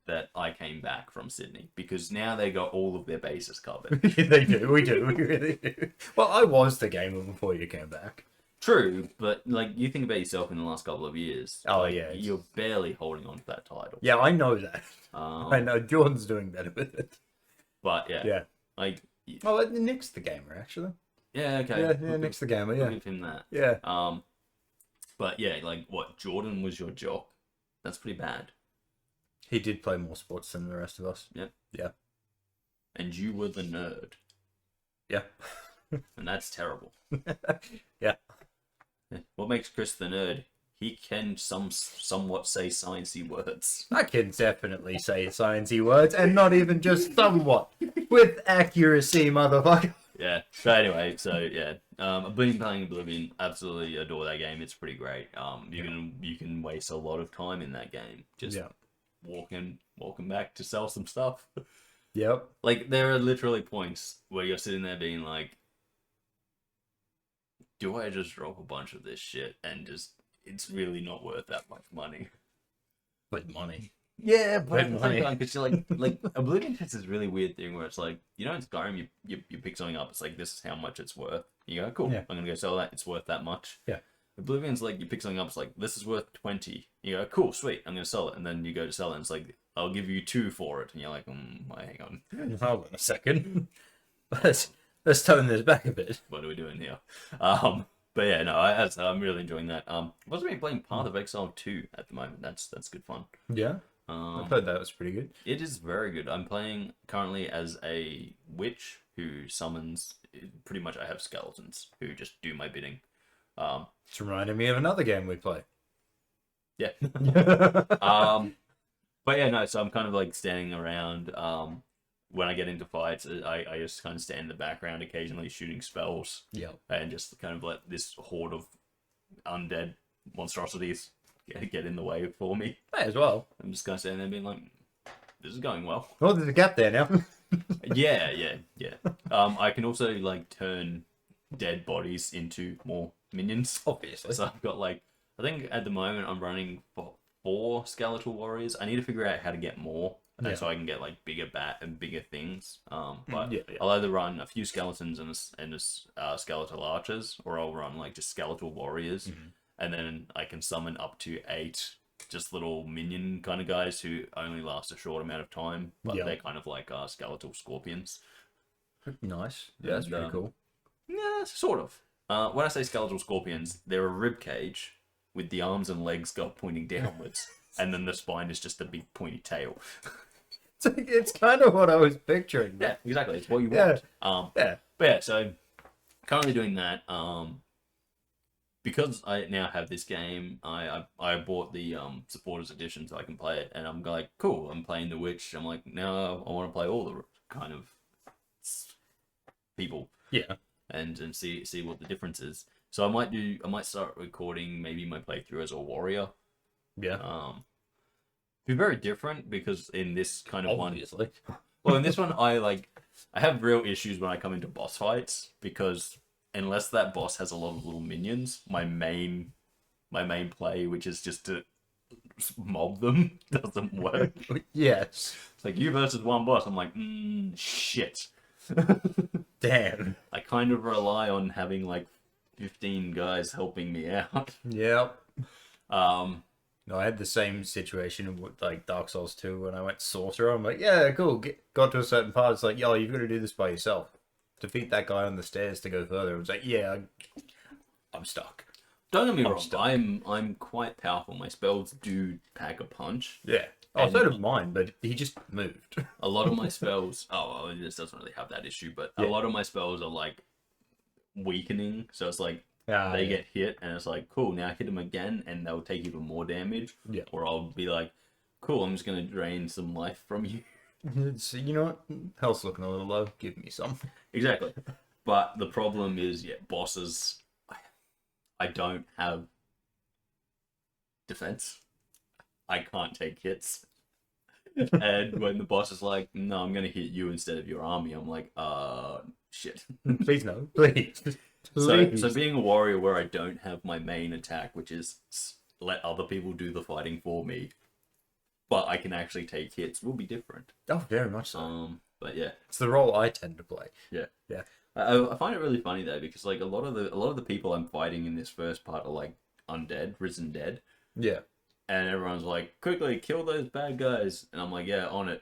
that I came back from Sydney, because now they got all of their bases covered. They do. We really do. Well, I was the gamer before you came back. True, but like, you think about yourself in the last couple of years. Oh, like, yeah. you're barely holding on to that title. Yeah, I know that. I know Jordan's doing better with it. But yeah. Yeah. Like, well, Nick's the gamer, actually. yeah, okay. Yeah, Nick's the gamer, yeah. We'll give him that. Yeah. But yeah, like, what, Jordan was your jock? That's pretty bad. He did play more sports than the rest of us. Yeah. Yeah. And you were the nerd. Yeah. And that's terrible. Yeah. What makes Kris the nerd? He can somewhat say sciencey words. I can definitely say sciencey words, and not even just somewhat. With accuracy, motherfucker. Yeah. But anyway, so yeah. I've been playing Oblivion. Absolutely adore that game. It's pretty great. You can waste a lot of time in that game. Just walking back to sell some stuff. Yep. Like, there are literally points where you're sitting there being like, do I just drop a bunch of this shit and just, it's really not worth that much money. But money. Yeah, but at the same time, because you're like Oblivion has this really weird thing where it's like, in Skyrim, you pick something up, it's like, this is how much it's worth. You go, cool, I'm gonna go sell that, it's worth that much. Yeah. Oblivion's like, you pick something up, it's like, this is worth 20. You go, cool, sweet, I'm gonna sell it. And then you go to sell it, and it's like, I'll give you 2 for it. And you're like, hang on. Hold on a second. Let's tone this back a bit. What are we doing here? But yeah, no, I'm really enjoying that. I've also been playing Path of Exile 2 at the moment. That's good fun. Yeah. I've heard that was pretty good. It is very good. I'm playing currently as a witch who summons. Pretty much, I have skeletons who just do my bidding. It's reminding me of another game we play. Yeah. But yeah, no. So I'm kind of like standing around. When I get into fights, I just kind of stand in the background, occasionally shooting spells. Yeah. And just kind of let this horde of undead monstrosities get in the way for me. May as well. I'm just kind of standing there being like, this is going well. Oh, there's a gap there now. Yeah. I can also like turn dead bodies into more minions. Obviously. So I've got like, I think at the moment I'm running 4 skeletal warriors. I need to figure out how to get more. So I can get like bigger and bigger things. But I'll either run a few skeletons and skeletal archers, or I'll run like just skeletal warriors, and then I can summon up to 8 just little minion kind of guys who only last a short amount of time, but they're kind of like skeletal scorpions. Nice. Yeah, that's pretty cool. Yeah, sort of. When I say skeletal scorpions, they're a rib cage with the arms and legs pointing downwards, and then the spine is just a big pointy tail. It's kind of what I was picturing. Yeah, exactly. It's what you want. But yeah, so currently doing that. Because I now have this game, I bought the supporters edition so I can play it, and I'm like, cool. I'm playing the witch. I'm like, now I want to play all the kind of people. Yeah. And see what the difference is. So I might start recording maybe my playthrough as a warrior. Yeah. Be very different, because in this kind of Obviously. well, in this one, I have real issues when I come into boss fights, because unless that boss has a lot of little minions, my main play, which is just to mob them, doesn't work. Yes. It's like, you versus one boss. I'm like, shit. Damn. I kind of rely on having like 15 guys helping me out. Yep. No, I had the same situation with like Dark Souls 2 when I went Sorcerer. I'm like, yeah, cool. Got to a certain part, it's like, yo, you've got to do this by yourself. Defeat that guy on the stairs to go further. I was like, yeah, I'm stuck. Don't get me wrong, I'm quite powerful. My spells do pack a punch. Yeah. Oh, so did mine, but he just moved. A lot of my spells, this doesn't really have that issue, but a lot of my spells are like weakening. So it's like, they get hit, and it's like, cool, now hit them again, and they'll take even more damage. Yeah. Or I'll be like, cool, I'm just going to drain some life from you. So, you know what? Health's looking a little low. Give me some. Exactly. But the problem is, bosses, I don't have defense. I can't take hits. And when the boss is like, no, I'm gonna hit you instead of your army, I'm like, shit. Please no, please. So being a warrior where I don't have my main attack, which is let other people do the fighting for me, but I can actually take hits, will be different. Oh, very much so. But yeah, it's the role I tend to play. yeah. Yeah. I find it really funny though, because like a lot of the people I'm fighting in this first part are like undead, risen dead. Yeah. And everyone's like, quickly kill those bad guys, and I'm like, yeah, on it.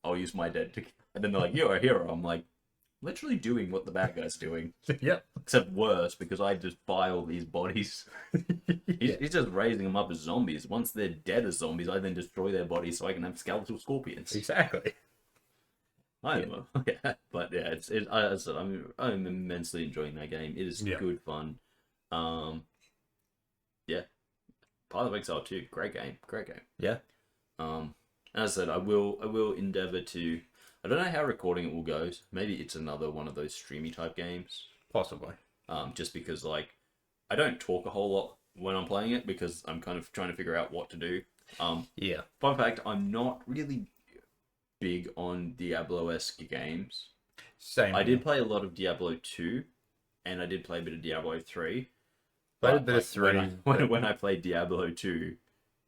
I'll use my dead to. And then they're like, you're a hero. I'm like, literally doing what the bad guy's doing. Yep. Except worse, because I just buy all these bodies. He's just raising them up as zombies. Once they're dead as zombies, I then destroy their bodies so I can have skeletal scorpions. Exactly. I know. Yeah. But yeah, I'm immensely enjoying that game. It is good fun. Yeah. Path of Exile 2, great game. Yeah. As I said, I will endeavor to. I don't know how recording it will go. Maybe it's another one of those streamy type games. Possibly. Just because like I don't talk a whole lot when I'm playing it because I'm kind of trying to figure out what to do. Yeah. Fun fact: I'm not really big on Diablo-esque games. Same. I did play a lot of Diablo 2, and I did play a bit of Diablo 3. Played a bit of 3. When I played Diablo 2,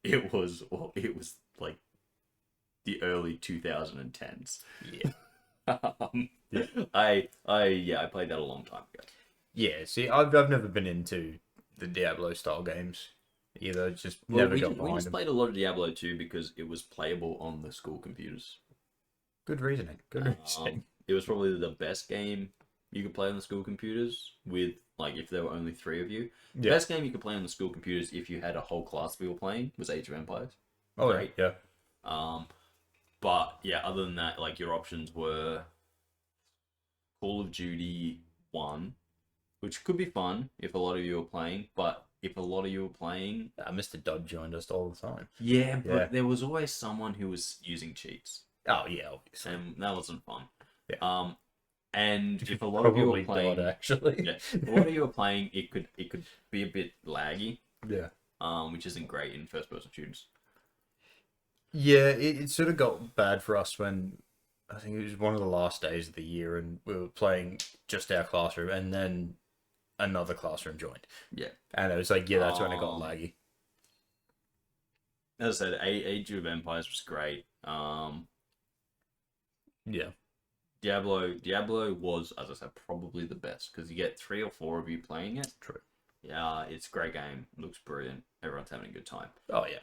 it was like the early 2010s. Yeah. Yeah. I played that a long time ago. Yeah, see, I've never been into the Diablo style games either. Just never got behind We just them. played a lot of Diablo 2 because it was playable on the school computers. Good reasoning. Good reasoning. It was probably the best game you could play on the school computers with, like, if there were only 3 of you. The best game you could play on the school computers if you had a whole class of people playing was Age of Empires. Oh, Great. yeah. But yeah, other than that, like, your options were Call of Duty 1, which could be fun if a lot of you were playing, but if a lot of you were playing... Mr. Dodd joined us all the time. Yeah, but there was always someone who was using cheats. Oh, yeah, obviously. And that wasn't fun. Yeah. And if a lot of you were playing... Dodd, actually. Yeah, if a lot of you were playing, it could be a bit laggy. Yeah. Which isn't great in first-person shooters. Yeah, it sort of got bad for us when... I think it was one of the last days of the year, and we were playing just our classroom, and then another classroom joined. Yeah. And it was like, yeah, that's when it got laggy. As I said, Age of Empires was great. Yeah. Diablo was, as I said, probably the best, because you get 3 or 4 of you playing it. True. Yeah, it's a great game. Looks brilliant. Everyone's having a good time. Oh, yeah.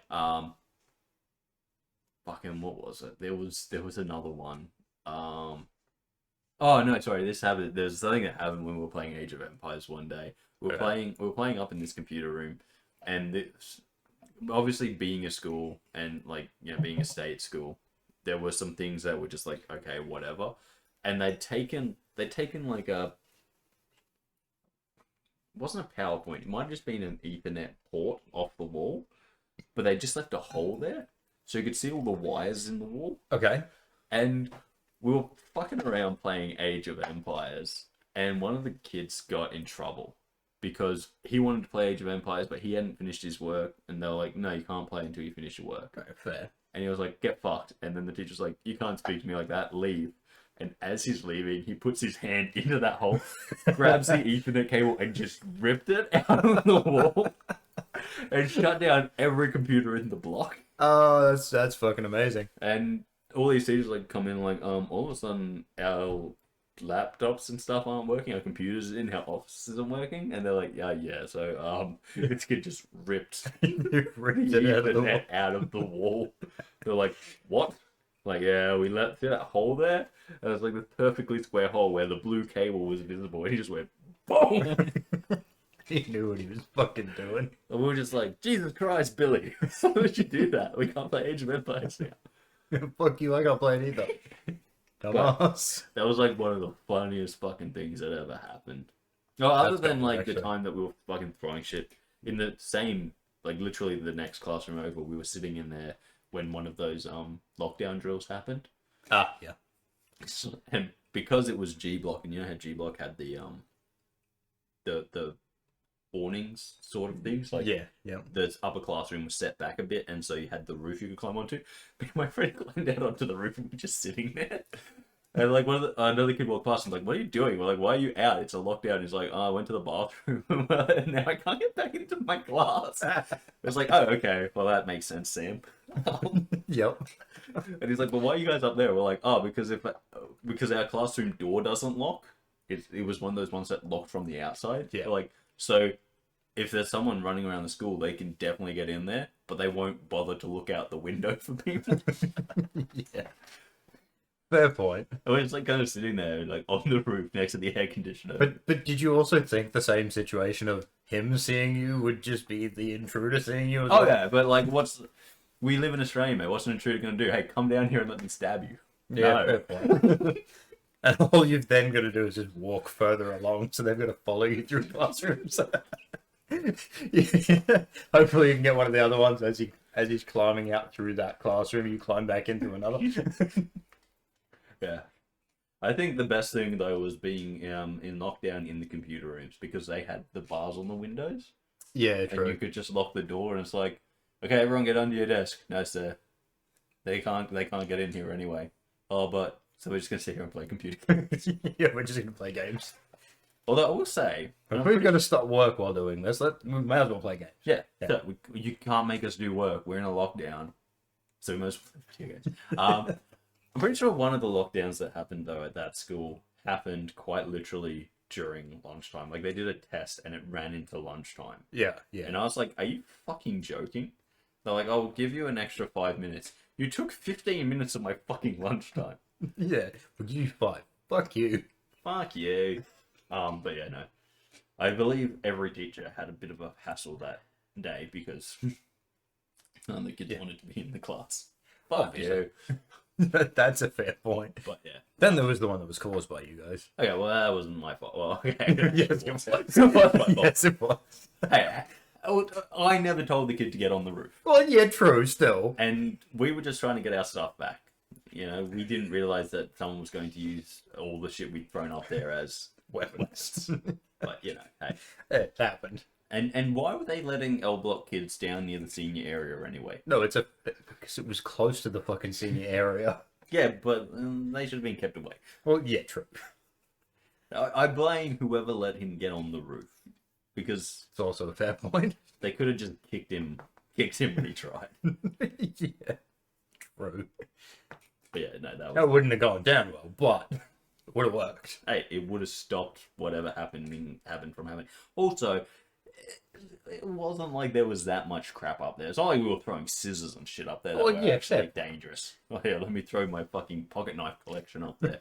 Fucking, what was it? There was another one. Oh no, sorry. There's something that happened when we were playing Age of Empires one day. We were playing up in this computer room, and this, obviously being a school and like being a state school, there were some things that were just like okay, whatever, and they'd taken like a. It wasn't a PowerPoint. It might have just been an Ethernet port off the wall, but they just left a hole there, so you could see all the wires in the wall. Okay. And we were fucking around playing Age of Empires, and one of the kids got in trouble because he wanted to play Age of Empires, but he hadn't finished his work, and they were like, no, you can't play until you finish your work. Okay, fair. And he was like, get fucked. And then the teacher's like, you can't speak to me like that, leave. And as he's leaving, he puts his hand into that hole, grabs the Ethernet cable, and just ripped it out of the wall, and shut down every computer in the block. Oh, that's fucking amazing. And all these teachers like come in like, all of a sudden our laptops and stuff aren't working, our computers in our offices aren't working, and they're like, yeah, so this kid just ripped it out of the wall. They're like, what? Like, yeah, we let through that hole there, and it was like the perfectly square hole where the blue cable was visible, and he just went, boom! He knew what he was fucking doing. And we were just like, Jesus Christ, Billy, why would you do that? We can't play Age of Empires now. Fuck you, I can't play it either. Dumbass. That was like one of the funniest fucking things that ever happened. No, other than like the time that we were fucking throwing shit in the same, like literally the next classroom over, we were sitting in there when one of those lockdown drills happened. Ah, yeah. And because it was G Block, and you know how G Block had the the awnings sort of things. Like yeah. the upper classroom was set back a bit, and so you had the roof you could climb onto. But my friend climbed out onto the roof and we're just sitting there. And like another kid walked past and like, "What are you doing?" We're like, "Why are you out? It's a lockdown." He's like, "Oh, I went to the bathroom and now I can't get back into my class." It's like, "Oh, okay. Well, that makes sense, Sam." Yep. And he's like, "But why are you guys up there?" We're like, "Oh, because because our classroom door doesn't lock. It was one of those ones that locked from the outside. Yeah. Like, so if there's someone running around the school, they can definitely get in there, but they won't bother to look out the window for people." Yeah. Fair point. I was like kind of sitting there, like on the roof next to the air conditioner. But did you also think the same situation of him seeing you would just be the intruder seeing you? As Oh well? yeah, but like, we live in Australia, mate. What's an intruder gonna do? Hey, come down here and let me stab you. Yeah. No. Fair point. And all you've then got to do is just walk further along, so they've got to follow you through classrooms. Yeah. Hopefully, you can get one of the other ones as he's climbing out through that classroom. You climb back into another. Yeah. I think the best thing though was being in lockdown in the computer rooms because they had the bars on the windows. Yeah, true. And you could just lock the door and it's like, okay, everyone get under your desk. No, sir. They can't get in here anyway. Oh, but so we're just gonna sit here and play computer games. Yeah, we're just gonna play games. Although I will say, If we're gonna stop work while doing this, we may as well play games. yeah. Yeah. So you can't make us do work. We're in a lockdown, so we must play video games. I'm pretty sure one of the lockdowns that happened though at that school happened quite literally during lunchtime. Like they did a test and it ran into lunchtime. Yeah. And I was like, "Are you fucking joking?" They're like, "I'll give you an extra 5 minutes." You took 15 minutes of my fucking lunchtime. Yeah. Would you fight? Fuck you. Fuck you. But yeah, no. I believe every teacher had a bit of a hassle that day because none of the kids wanted to be in the class. Fuck you. That's a fair point. But yeah. Then there was the one that was caused by you guys. Okay, well that wasn't my fault. Well, okay. Yes, it was. It was my fault. Yes, it was. Hey, I never told the kid to get on the roof. Well, yeah, true, still. And we were just trying to get our stuff back. You know, we didn't realize that someone was going to use all the shit we'd thrown up there as weapons. But, you know, hey. It happened. And why were they letting L Block kids down near the senior area anyway? No, because it was close to the fucking senior area. Yeah, but they should have been kept away. Well, yeah, true. I blame whoever let him get on the roof. Because It's also a fair point. they could have just kicked him when he tried. Yeah, true. But yeah, no, that was... That wouldn't have gone down well, but it would have worked. Hey, it would have stopped whatever happened from happening. Also, it wasn't like there was that much crap up there. It's not like we were throwing scissors and shit up there that Oh, were yeah, actually fair. dangerous. Oh yeah, let me throw my fucking pocket knife collection up there.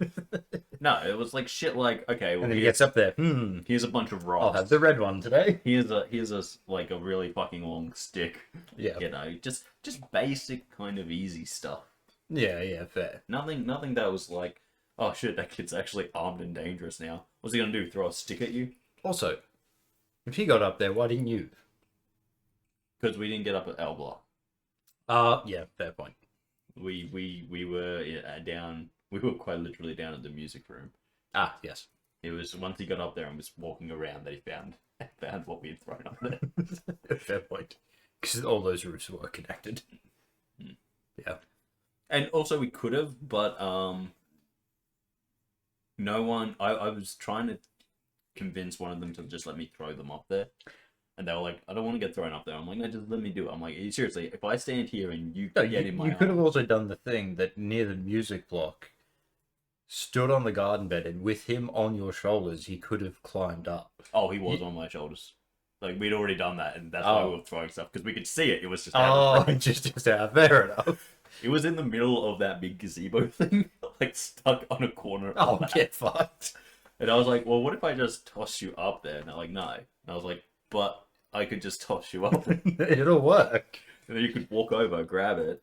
No, it was like shit like, okay, well, And then he gets up there. here's a bunch of I'll rocks. have the red one today. Here's a like a really fucking long stick. Yeah. You know, just basic kind of easy stuff. Yeah, fair. Nothing that was like, oh shit, that kid's actually armed and dangerous now. What's he gonna do? Throw a stick at you? Also, if he got up there, why didn't you? Because we didn't get up at L Block. Yeah, fair point. We were down. We were quite literally down at the music room. Ah, yes. It was once he got up there and was walking around that he found what we had thrown up there. Fair point. Because all those roofs were connected. Yeah. And also we could have, but no one. I was trying to convince one of them to just let me throw them up there. And they were like, I don't want to get thrown up there. I'm like, no, just let me do it. I'm like, seriously, if I stand here and you No, get in my you could have arm- also done the thing that near the music block, stood on the garden bed, and with him on your shoulders, he could have climbed up. Oh, he was on my shoulders. Like, we'd already done that, and that's why we were throwing stuff, because we could see it. It was just out of frame. just fair enough. It was in the middle of that big gazebo thing, like stuck on a corner. Oh, of that. get fucked. And I was like, well, what if I just toss you up there? And they're like, no. And I was like, but I could just toss you up. And It'll work. then you could walk over, grab it,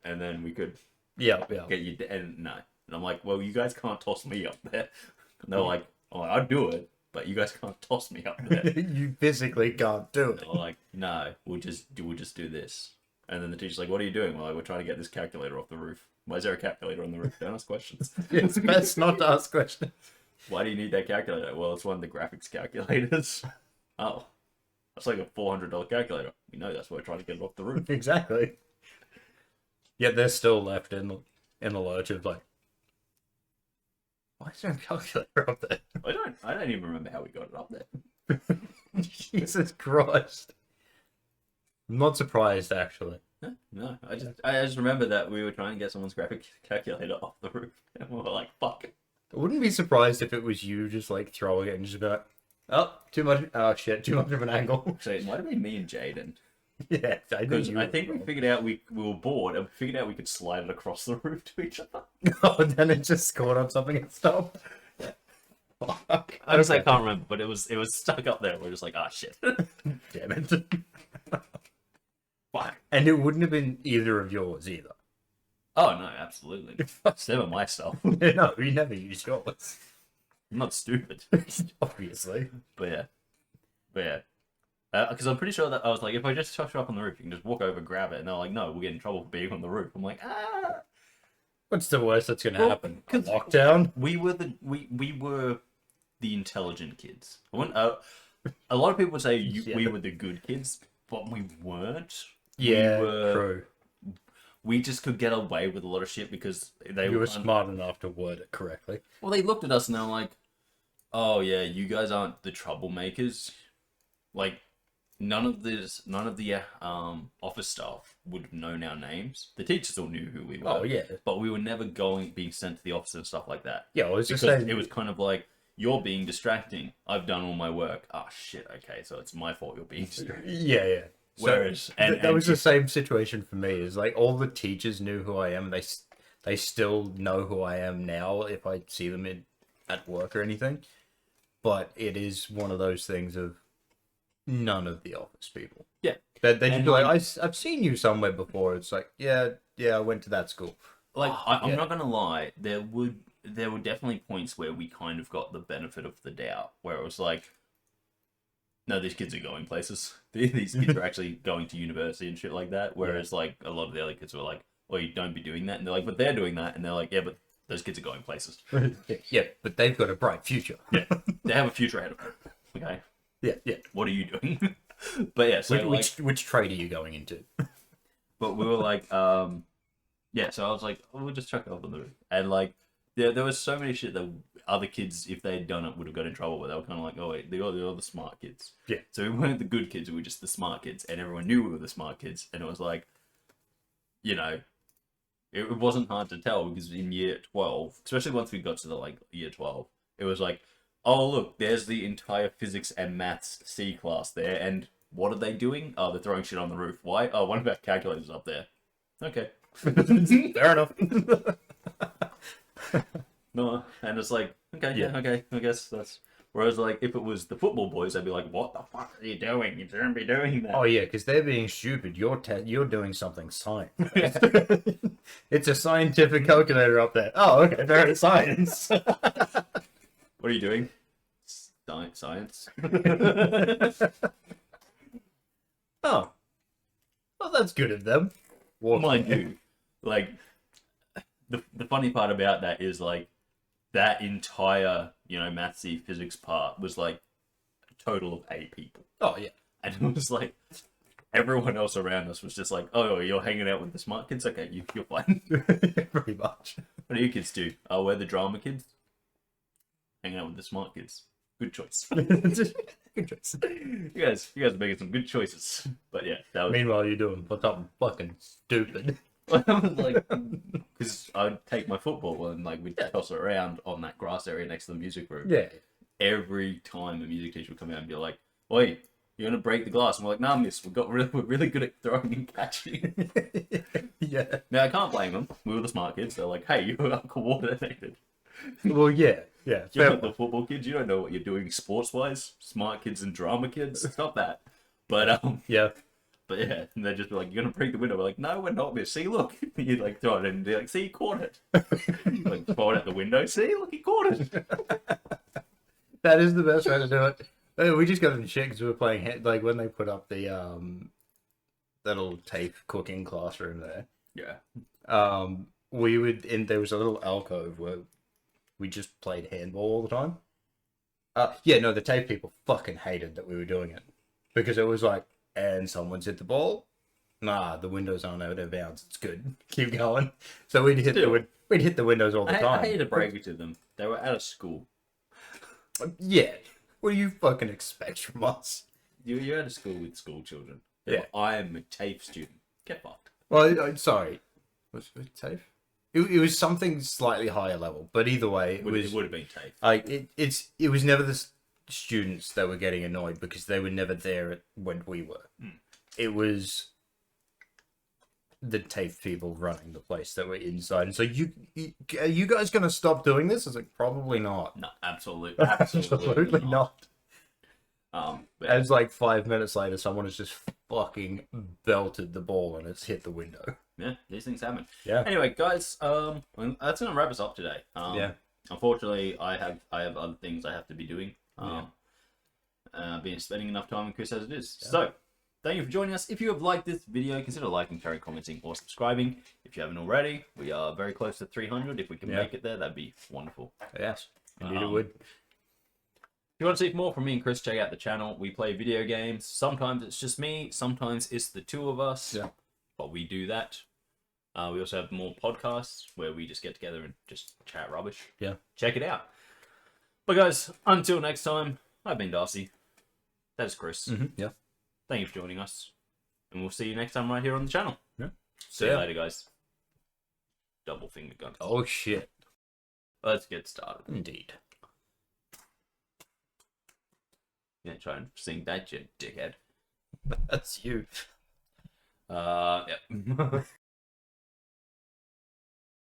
and then we could Yeah. get you. And no. And I'm like, well, you guys can't toss me up there. And they're like, oh, I'd do it, but you guys can't toss me up there. You physically can't do it. They're like, no, we'll just do this. And then the teacher's like, what are you doing? Well, like, we're trying to get this calculator off the roof. Why is there a calculator on the roof? Don't ask questions. It's best not to ask questions. Why do you need that calculator? Well, it's one of the graphics calculators. Oh, that's like a $400 calculator. We know that's why we're trying to get it off the roof. Exactly. Yet they're still left in the lurch of like, why is there a calculator up there? I don't even remember how we got it up there. Jesus Christ. I'm not surprised, actually. No, I just remember that we were trying to get someone's graphic calculator off the roof, and we were like, "Fuck." I wouldn't be surprised if it was you just like throwing it and just be like, oh, too much. Oh shit, too much of an angle. So it might have been me and Jaden. Yeah, I think we figured out we were bored and figured out we could slide it across the roof to each other. Oh, and then it just scored on something and stopped. Yeah. Fuck. Honestly, I can't remember, but it was stuck up there. We're just like, ah, shit. Damn it. Fuck. And it wouldn't have been either of yours either. Oh no, absolutely. It's never my stuff. No, we never use yours. I'm not stupid. Obviously. But yeah. Because I'm pretty sure that I was like, if I just touch up on the roof, you can just walk over, grab it, and they're like, no, we'll get in trouble for being on the roof. I'm like, ah. What's the worst that's gonna happen? Lockdown? We were the intelligent kids. A lot of people would say we were the good kids, but we weren't. Yeah, true. We just could get away with a lot of shit because they were smart enough to word it correctly. Well, they looked at us and they were like, "Oh yeah, you guys aren't the troublemakers." Like, none of the office staff would have known our names. The teachers all knew who we were. Oh yeah, but we were never being sent to the office and stuff like that. Yeah, it was because just saying... it was kind of like, you're being distracting. I've done all my work. Oh shit. Okay, so it's my fault you're being distracted. Yeah. Whereas, that was the same situation for me. Is like all the teachers knew who I am. They still know who I am now if I see them at work or anything. But it is one of those things of none of the office people. Yeah. They just be like, I've seen you somewhere before. It's like, yeah, I went to that school. Like, I'm not gonna lie, there were definitely points where we kind of got the benefit of the doubt, where it was like, no, these kids are going places. These kids are actually going to university and shit like that. Whereas, like, a lot of the other kids were like, well, you don't be doing that. And they're like, but they're doing that. And they're like, yeah, but those kids are going places. Yeah, but they've got a bright future. Yeah, they have a future ahead of them. Okay? Yeah. What are you doing? But yeah, so which trade are you going into? But we were like, yeah, so I was like, oh, we'll just chuck it up on the roof. And, like, there was so many shit that other kids, if they had done it, would have got in trouble with. They were kind of like, oh, wait, they're all the smart kids. Yeah. So we weren't the good kids, we were just the smart kids. And everyone knew we were the smart kids. And it was like, you know, it wasn't hard to tell because in year 12, especially once we got to the, like, year 12, it was like, oh, look, there's the entire physics and maths C class there. And what are they doing? Oh, they're throwing shit on the roof. Why? Oh, one of our calculators up there. Okay. Fair enough. No, and it's like, okay, yeah, okay, I guess that's... Whereas, like, if it was the football boys, I'd be like, what the fuck are you doing? You shouldn't be doing that. Oh, yeah, because they're being stupid. You're doing something science. It's a scientific calculator up there. Oh, okay, very science. What are you doing? Science. Oh. Well, that's good of them. Mind you, like, the funny part about that is, like, that entire, you know, mathsy physics part was, like, a total of 8 people. Oh, yeah. And it was, like, everyone else around us was just like, oh, you're hanging out with the smart kids? Okay, you're fine. Pretty much. What do you kids do? Oh, we're the drama kids? Hanging out with the smart kids. Good choice. Good choice. You guys are making some good choices. But yeah, that was... Meanwhile, you're doing something fucking stupid. I was like, because I'd take my football and like we'd toss it around on that grass area next to the music room. Yeah. Every time a music teacher would come out and be like, "Oi, you're gonna break the glass." And we're like, "Nah, miss, we're really good at throwing and catching." Yeah. Now I can't blame them. We were the smart kids. They're like, "Hey, you are coordinated." Well, yeah. You're not the football kids. You don't know what you're doing sports wise. Smart kids and drama kids. Stop that. But yeah. But yeah, and they'd just be like, "You're gonna break the window." We're like, "No, we're not, miss. See, look." You like throw it in and be like, "See, he caught it." Like throw it at the window. See, look, he caught it. That is the best way to do it. We just got in shit because we were playing like when they put up the that little tape cooking classroom there. Yeah. We would there was a little alcove where we just played handball all the time. Yeah, no, the TAFE people fucking hated that we were doing it because it was like, and someone's hit the ball. Nah, the windows aren't out of bounds. It's good. Keep going. So we'd hit the windows all the time. I hate to break it to them. They were out of school. Yeah. What do you fucking expect from us? You're out of school with school children. Yeah. I am a TAFE student. Get fucked. Well, sorry. Was it TAFE? It was something slightly higher level, but either way, it would have been TAFE. It was never the students that were getting annoyed because they were never there when we were. It was the TAFE people running the place that were inside. And so are you guys going to stop doing this? I was like, probably not. No, absolutely not. But As like 5 minutes later, someone has just fucking belted the ball and it's hit the window. yeah, these things happen. Yeah. Anyway, guys, that's gonna wrap us up today. Yeah. Unfortunately, I have other things I have to be doing. Been spending enough time with Kris as it is. Yeah. So, thank you for joining us. If you have liked this video, consider liking, sharing, commenting, or subscribing. If you haven't already, we are very close to 300. If we can make it there, that'd be wonderful. Yes, indeed it would. If you want to see more from me and Kris, check out the channel. We play video games. Sometimes it's just me. Sometimes it's the two of us. Yeah. But we do that. We also have more podcasts where we just get together and just chat rubbish. Yeah. Check it out. But guys, until next time, I've been Darcy. That is Kris. Yeah. Thank you for joining us. And we'll see you next time right here on the channel. Yeah. See you later, guys. Double finger guns. Oh, shit. Let's get started. Indeed. Yeah, try and sing that, you dickhead. That's you. Yeah.